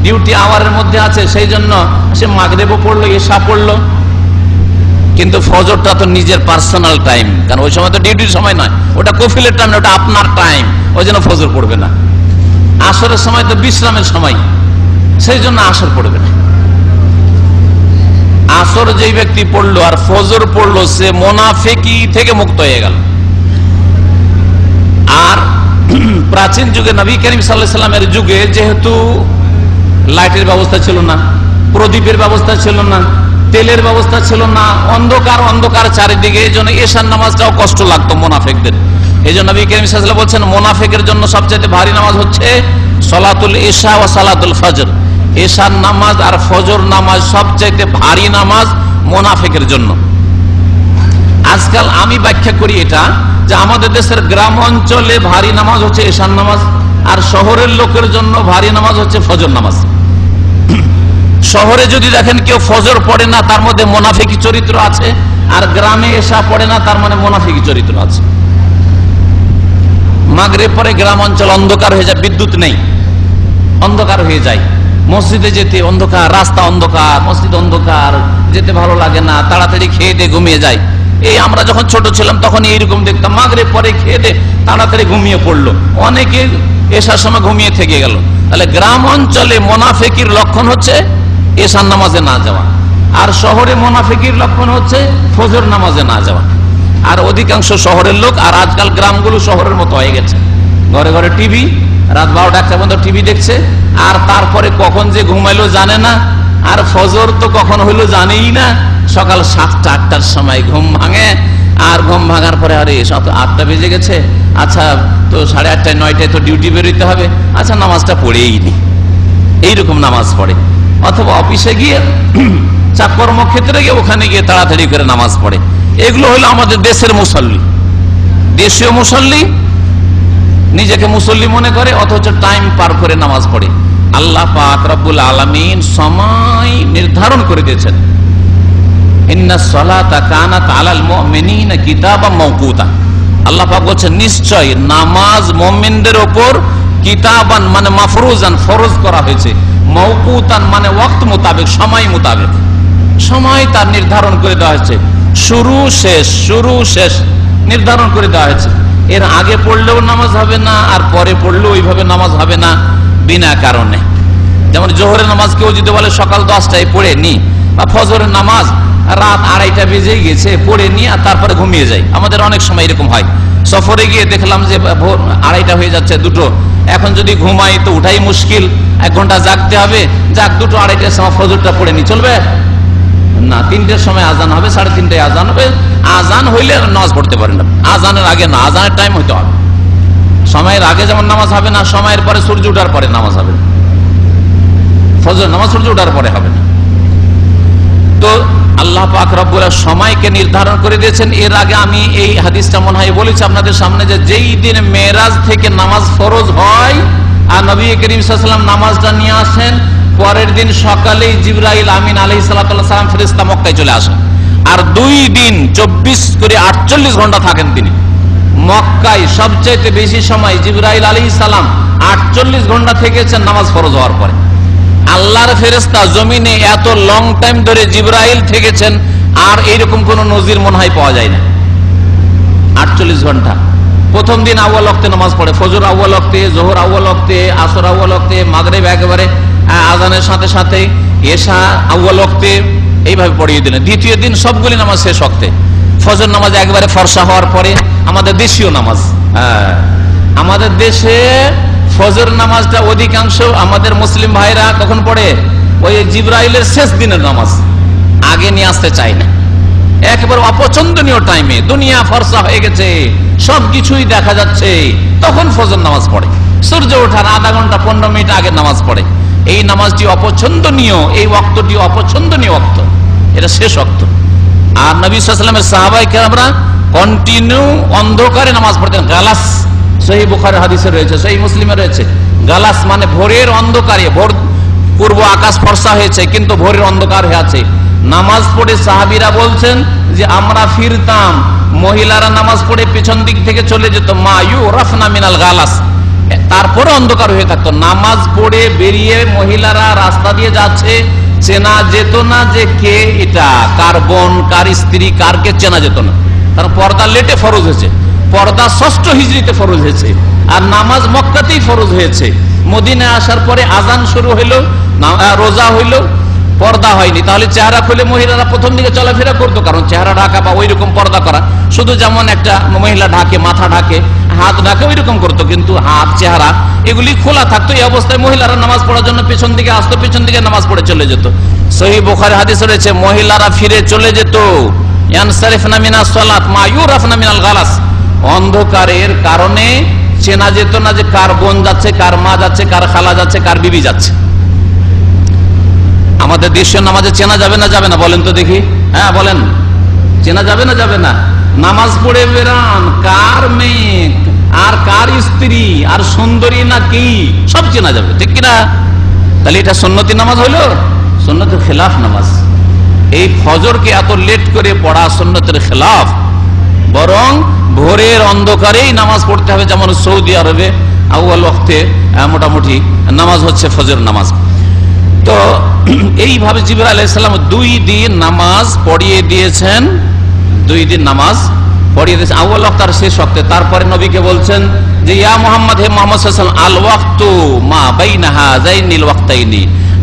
ডিউটি আওয়ারের মধ্যে আছে, সেই জন্য সে মাগরিবও পড়লো, এশা পড়লো, কিন্তু ফজরটা তো নিজের পার্সোনাল টাইম, কারণ ওই সময় তো ডিউটির সময় নয়, ওটা কফিলের টাইম, ওটা আপনার টাইম, ওই জন্য ফজর পড়বে না। আসরের সময় তো বিশ্রামের সময়, সেই জন্য আসর পড়বে না। আসর যেই ব্যক্তি পড়লো আর ফজর পড়লো, সে মুনাফিকি থেকে মুক্ত হয়ে গেল। আর প্রাচীন যুগে নবী করিম সাল্লাল্লাহু আলাইহি সাল্লামের যুগে যেহেতু লাইটের ব্যবস্থা ছিল না, প্রদীপের ব্যবস্থা ছিল না, তেলের ব্যবস্থা ছিল না, অন্ধকার অন্ধকার চারিদিকে, এই জন্য এশার নামাজটাও কষ্ট লাগতো মুনাফিকদের। এই জন্য নবী করিম সাল্লাল্লাহু আলাইহি ওয়াসাল্লাম বলছেন, মুনাফিকের জন্য সবচেয়ে ভারী নামাজ হচ্ছে সলাতুল ইশা ওয়া সালাতুল ফজর। এশার নামাজ আর ফজর নামাজ সবচেয়ে ভারী নামাজ মুনাফিকের জন্য। আজকাল আমি ব্যাখ্যা করি এটা, যে আমাদের দেশের গ্রাম অঞ্চলে ভারী নামাজ হচ্ছে এশার নামাজ, আর শহরের লোকের জন্য ভারী নামাজ হচ্ছে ফজর নামাজ। শহরে যদি দেখেন কেউ ফজর পড়ে না, তার মধ্যে মুনাফিকি চরিত্র আছে, আর গ্রামে এশা পড়ে না, তার মানে মুনাফিকি চরিত্র আছে। মাগরিব পরে গ্রাম অঞ্চল অন্ধকার হয়ে যায়, বিদ্যুৎ নেই, অন্ধকার হয়ে যায়, মসজিদে যেতে অন্ধকার, রাস্তা অন্ধকার, মসজিদ অন্ধকার, যেতে ভালো লাগে না, তাড়াতাড়ি খেয়ে দিয়ে ঘুমিয়ে যায়। এই আমরা যখন ছোট ছিলাম তখন এইরকম দেখতাম, মাগরিব পরে খেয়ে দিয়ে তাড়াতাড়ি ঘুমিয়ে পড়লো, অনেকে এশার সময় ঘুমিয়ে থেকে গেল। তাহলে গ্রাম অঞ্চলে মুনাফিকির লক্ষণ হচ্ছে এশার নামাজে না যাওয়া, আর শহরে মুনাফিকির লক্ষণ হচ্ছে ফজর নামাজে না যাওয়া। আর অধিকাংশ শহরের লোক, আর আজকাল গ্রামগুলো শহরের মতো হয়ে গেছে, ঘরে ঘরে টিভি, রাত 12টা 1টা পর্যন্ত টিভি দেখছে, আর তারপরে কখন যে ঘুমাইলো জানে না, আর ফজর তো কখন হইলো জানেই না। সকাল 7টা 8টার সময় ঘুম ভাঙে, আর ঘুম ভাঙার পরে আরে সব 8টা বেজে গেছে, আচ্ছা তো 8:30 9টায় তো ডিউটি বেরোতে হবে, আচ্ছা নামাজটা পড়েই নি, এইরকম নামাজ পড়ে। অথবা অফিসে গিয়ে চাপ কর্মক্ষেত্রে গিয়ে ওখানে গিয়ে তাড়াতাড়ি করে নামাজ পড়ে। এগুলো হলো আমাদের দেশের মুসল্লি, দেশীয় মুসল্লি, নিজেকে মুসল্লি মনে করে, অথচ টাইম পার করে নামাজ পড়ে। আল্লাহ পাক রব্বুল আলামিন সময় নির্ধারণ করে দিয়েছেন, ইন্নাস সালাতা কানাত আলাল মুমিনিনা কিতাবাম মাওকুতা। আল্লাহ পাক বলেন নিশ্চয় নামাজ মুমিনদের উপর কিতাবান মানে মাফরুজান ফরজ করা হয়েছে, মাওকুতান মানে ওয়াক্ত মোতাবেক, সময় মোতাবেক, সময় তার নির্ধারণ করে দেওয়া হয়েছে, শুরু শেষ নির্ধারণ করে দেওয়া হয়েছে। এর আগে পড়লেও নামাজ হবে না, আর পরে পড়লেও ওইভাবে নামাজ হবে না বিনা কারণে। যেমন জোহরের নামাজ কেউ যদি বলে সকাল 10টায় পড়ে নি, বা ফজরের নামাজ রাত 2:30 বেজে গেছে পড়ে নি, আর তারপরে ঘুমিয়ে যায়। আমাদের অনেক সময় এরকম হয়, সফরে গিয়ে দেখলাম যে ভোর 2:30 হয়ে যাচ্ছে, 2টো, এখন যদি ঘুমাই তো উঠাই মুশকিল, 1 ঘন্টা জাগতে হবে, যাক 2টো 2:30টার সময় ফজরটা পড়ে নি, চলবে না? 3টের সময় আজান হবে, 3:30টায় আজান হবে, আজান হইলে নামাজ পড়তে পারেন না, আজানের আগে না, আজানের টাইম হইতে হবে। সময়ের আগে যেমন নামাজ হবে না, সময়ের পরে সূর্য ওঠার পরে নামাজ হবে না, ফজর নামাজ সূর্য ওঠার পরে হবে না। তো আল্লাহ পাক রব্বুল আলামিন সময়কে নির্ধারণ করে দিয়েছেন। এর আগে আমি এই হাদিসটা মনে হয় বলেছি আপনাদের সামনে, যে যেই দিন মেরাজ থেকে নামাজ ফরজ হয় আর নবী করিম সাল্লাল্লাহু আলাইহি ওয়াসাল্লাম নামাজটা নিয়ে আসেন, পরের দিন সকালেই জিবরাইল আমিন আলাইহিস সালাম ফেরেশতা মক্কায় চলে আসেন, আর 2 দিন 24 করে 48 ঘন্টা থাকেন তিনি মক্কায়। সবচেয়ে বেশি সময় জিবরাইল আলাইহিস সালাম 48 ঘন্টা থেকেছেন নামাজ ফরজ হওয়ার পরে। আল্লাহর ফেরেশতা জমিনে এত লং টাইম ধরে জিবরাইল থেকেছেন, আর এইরকম কোন নজির মনে হয় পাওয়া যায় না। 48 ঘন্টা। প্রথম দিন আউয়াল ওয়াক্তে নামাজ পড়ে, ফজর আউয়াল ওয়াক্তে, যোহর আউয়াল ওয়াক্তে, আসর আউয়াল ওয়াক্তে, মাগরিব একেবারে আজানের সাথে সাথে, এশা আউয়াল ওয়াক্তে, এইভাবে পড়িয়ে দিলেন। দ্বিতীয় দিন সবগুলি নামাজ শেষ ওয়াক্তে, ফজর নামাজ একবারে ফরসা হওয়ার পরে। আমাদের দেশীয় নামাজ, আমাদের দেশে ফজর নামাজটা অধিকাংশ আমাদের মুসলিম ভাইরা কখন পড়ে? ওই জিবরাইলের শেষ দিনের নামাজ, আগে নিয়ে আসতে চায় না, একেবারে অপছন্দনীয় টাইমে, দুনিয়া ফরসা হয়ে গেছে, সবকিছুই দেখা যাচ্ছে, তখন ফজর নামাজ পড়ে। সূর্য ওঠার আধা ঘন্টা 15 মিনিট আগে নামাজ পড়ে। এই নামাজটি অপছন্দনীয়, এই ওয়াক্তটি অপছন্দনীয় ওয়াক্ত, এটা শেষ ওয়াক্ত। আর নবী সাল্লাল্লাহু আলাইহি ওয়াসাল্লামের সাহাবায়ে কেরামরা কন্টিনিউ অন্ধকারে নামাজ পড়তেন। গালাস সহিহ বুখারীর হাদিসে রয়েছে, সহিহ মুসলিমে রয়েছে। গালাস মানে ভোরের অন্ধকারে, ভোর পূর্ব আকাশ ফর্সা হয়েছে কিন্তু ভোরের অন্ধকার হয়ে আছে, নামাজ পড়ে সাহাবীরা বলছেন যে আমরা ফিরতাম, মহিলারা নামাজ পড়ে পেছন দিক থেকে চলে যেত, মা ইউরাফনা মিনাল গালাস, তারপরে অন্ধকার হয়ে থাকতো। নামাজ পড়ে বেরিয়ে মহিলারা রাস্তা দিয়ে যাচ্ছে, চেনা যেত না যে কে এটা, কার বোন, কার স্ত্রী, কারকে চেনা যেত না। কারণ পর্দা লেটে ফরজ হয়েছে, পর্দা 6ষ্ঠ হিজরিতে ফরজ হয়েছে, আর নামাজ মক্কাতেই ফরজ হয়েছে। মদিনায় আসার পরে আজান শুরু হইলো, রোজা হইলো, পর্দা হয়নি। তাহলে চেহারা খুলে মহিলারা প্রথম দিকে চলাফেরা করতো, কারণ চেহারা ঢাকা বা ওই রকম পর্দা করা, শুধু যেমন একটা মহিলা ঢাকে, মাথা ঢাকে, হাত ঢাকে, ওই রকম করতো, কিন্তু হাত, চেহারা এগুলি খোলা থাকতো। এই অবস্থায় মহিলারা নামাজ পড়ার জন্য পেছন দিকে আসতো, পেছন দিকে নামাজ পড়ে চলে যেত। সহিহ বুখারী হাদিস রয়েছে, মহিলারা ফিরে চলে যেত, ইয়ানসারিফনা মিনাস সালাত মা ইউরাফনা মিনাল গালাস। অন্ধকারের কারণে চেনা যেত না যে কার বোন যাচ্ছে, কার মা যাচ্ছে, কার খালা যাচ্ছে, কার বিবি যাচ্ছে। আমাদের দেশের নামাজে চেনা যাবে না, যাবে না বলেন তো দেখি? হ্যাঁ বলেন, চেনা যাবে না, যাবে না? নামাজ পড়ে বেরান, কার মেয়ে আর কার স্ত্রী আর সুন্দরী না কি, সব চেনা যাবে, ঠিক কিনা? তাহলে এটা সুন্নতি নামাজ হইলো? সুন্নতের খেলাফ নামাজ। এই ফজরকে এত লেট করে পড়া সুন্নতের খেলাফ। বরং ভোরের অন্ধকারেই নামাজ পড়তে হবে, যেমন সৌদি আরবে আউয়াল ওয়াক্তে মোটামুটি নামাজ হচ্ছে ফজর নামাজ। তো এইভাবে জিবরাইল আলাইহিস সালাম 2 দিন নামাজ পড়িয়ে দিয়েছেন, 2 দিন নামাজ পড়িয়ে দিয়েছেন, আউয়াল ওয়াক্ত আর শেষ ওয়াক্তে। তারপরে নবীকে বলছেন যে ইয়া মুহাম্মদ, হে মুহাম্মদ সাল্লাল্লাহু আলাইহি ওয়াসাল্লাম, আল ওয়াক্তু মা বাইনা হাযাইনিল ওয়াক্তাইনি,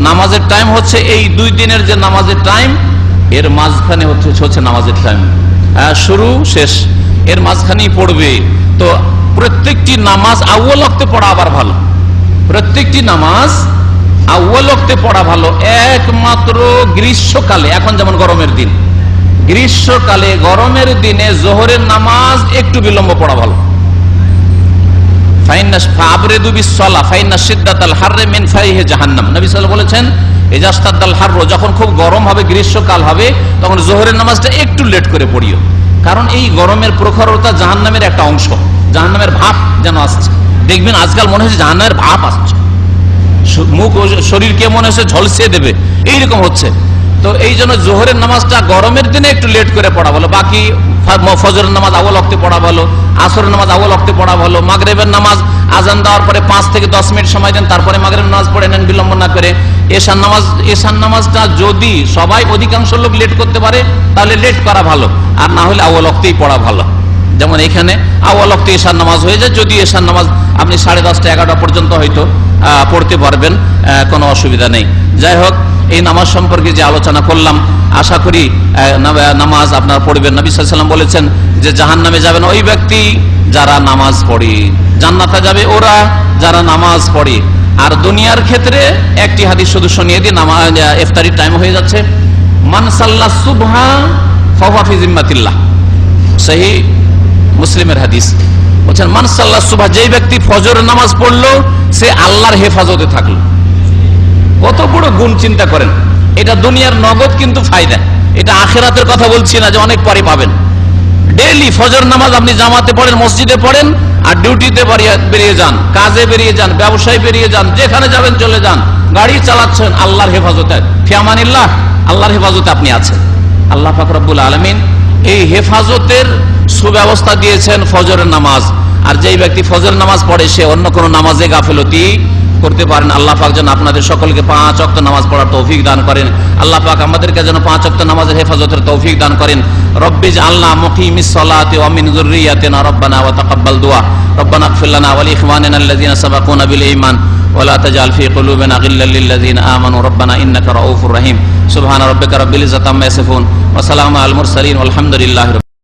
নামাজের টাইম হচ্ছে এই 2 দিনের যে নামাজের টাইম, এর মাঝখানে হচ্ছে নামাজের টাইম, শুরু শেষ এর মাঝখানেই পড়বে। তো প্রত্যেকটি নামাজ আউয়াল ওয়াক্তে পড়া আবার ভালো, প্রত্যেকটি নামাজ আউয়াল ওয়াক্তে পড়া ভালো। একমাত্র গ্রীষ্মকালে, এখন যেমন গরমের দিন, গ্রীষ্মকালে গরমের দিনে জোহরের নামাজ একটু বিলম্ব পড়া ভালো। ফাইন্না ফাবরিদু বিসসালাহ ফাইন্না শিদ্দাতাল হাররি মিন ফাইহি জাহান্নাম, নবী সাল্লাল্লাহু আলাইহি ওয়াসাল্লাম বলেছেন ইজাস্তাদাল হাররু, যখন খুব গরম হবে, গ্রীষ্মকাল হবে, তখন জোহরের নামাজটা একটু লেট করে পড়িও, কারণ এই গরমের প্রখরতা জাহান্নামের একটা অংশ, জাহান্নামের ভাব যেন আসছে। দেখবেন আজকাল মনে হচ্ছে জাহান্নামের ভাব আসছে, মুখ ও শরীরকে মনে হচ্ছে ঝলসিয়ে দেবে, এইরকম হচ্ছে। তো এই জন্য জোহরের নামাজটা গরমের দিনে একটু লেট করে পড়া ভালো। বাকি ফজরের নামাজ আউয়াল ওয়াক্তে পড়া ভালো, আসরের নামাজ আউয়াল ওয়াক্তে পড়া ভালো, মাগরিবের নামাজ আজান দেওয়ার পরে 5 থেকে 10 মিনিট সময় দেন, তারপরে মাগরিবের নামাজ পড়ে নেন বিলম্ব না করে। এশার নামাজটা যদি সবাই, অধিকাংশ লোক লেট করতে পারে, তাহলে লেট করা ভালো, আর না হলে আউয়াল ওয়াক্তেই পড়া ভালো। যেমন এখানে আউয়াল ওয়াক্তে এশার নামাজ হয়ে যায়, যদি এশার নামাজ আপনি 10:30 11টা পর্যন্ত হয়তো পড়তে পারবেন, কোনো অসুবিধা নেই। যাই হোক, এই নামাজ সম্পর্কে যে আলোচনা করলাম, আশা করি নামাজ আপনারা পড়বেন। নবী সাল্লাল্লাহু আলাইহি ওয়াসাল্লাম বলেছেন যে জাহান্নামে যাবেন ওই ব্যক্তি যারা নামাজ পড়ে, জান্নাতে যাবে ওরা যারা নামাজ পড়ে। আর দুনিয়ার ক্ষেত্রে একটি হাদিস শুধু শুনিয়ে দিই, নামাজ ইফতারির টাইম হয়ে যাচ্ছে। মান সাল্লা সুবহা ফাহুয়া ফি জিম্মাতিল্লাহ, সহিহ মুসলিমের হাদিস। বলছেন মান সাল্লা সুবহা, যেই ব্যক্তি ফজরের নামাজ পড়লো সে আল্লাহর হেফাজতে থাকলো। কত বড় গুণ চিন্তা করেন। এটা দুনিয়ার নগদ কিন্তু ফায়দা, এটা আখিরাতের কথা বলছি না যে অনেক পরে পাবেন। ডেইলি ফজর নামাজ আপনি জামাতে পড়েন, মসজিদে পড়েন, আর ডিউটিতে বেরিয়ে যান, কাজে বেরিয়ে যান, ব্যবসায় বেরিয়ে যান, যেখানে যাবেন চলে যান, গাড়ি চালাচ্ছেন, আল্লাহর হেফাজতে, ফিয়ামানিল্লাহ, আল্লাহর হেফাজতে আপনি আছেন। আল্লাহ পাক রব্বুল আলামিন এই হেফাজতের সুব্যবস্থা দিয়েছেন ফজরের নামাজ। আর যেই ব্যক্তি ফজর নামাজ পড়ে সে অন্য কোনো নামাজে গাফেলতি করতে পারেন। আল্লাহ পাক যেন আপনাদের সকলকে 5 ওয়াক্ত নামাজ পড়ার তৌফিক দান করেন। আল্লাহ পাক আমাদেরকে যেন 5 ওয়াক্ত নামাজের হেফাজতের তৌফিক দান করেন। রব্বি জাআলনা মুকিমিস সালাতি ওয়া মিন যুররিয়াতিনা রব্বানা ওয়া তাকাব্বাল দুআ রব্বানা ইগফির লানা ওয়া লিইখওয়ানিনা আল্লাযিনা সাবাকুনা বিল ঈমান ওয়া লা তাজআল ফি কুলুবিনা গিল্লাল লিল লাযিনা আমানু রব্বানা ইন্নাকা রাউফুর রহিম। সুবহানা রাব্বিকা রাব্বিল ইজ্জাতি আম্মা ইয়াসিফুন ওয়া সালামুন আলাল মুরসালিন ওয়াল হামদুলিল্লাহি।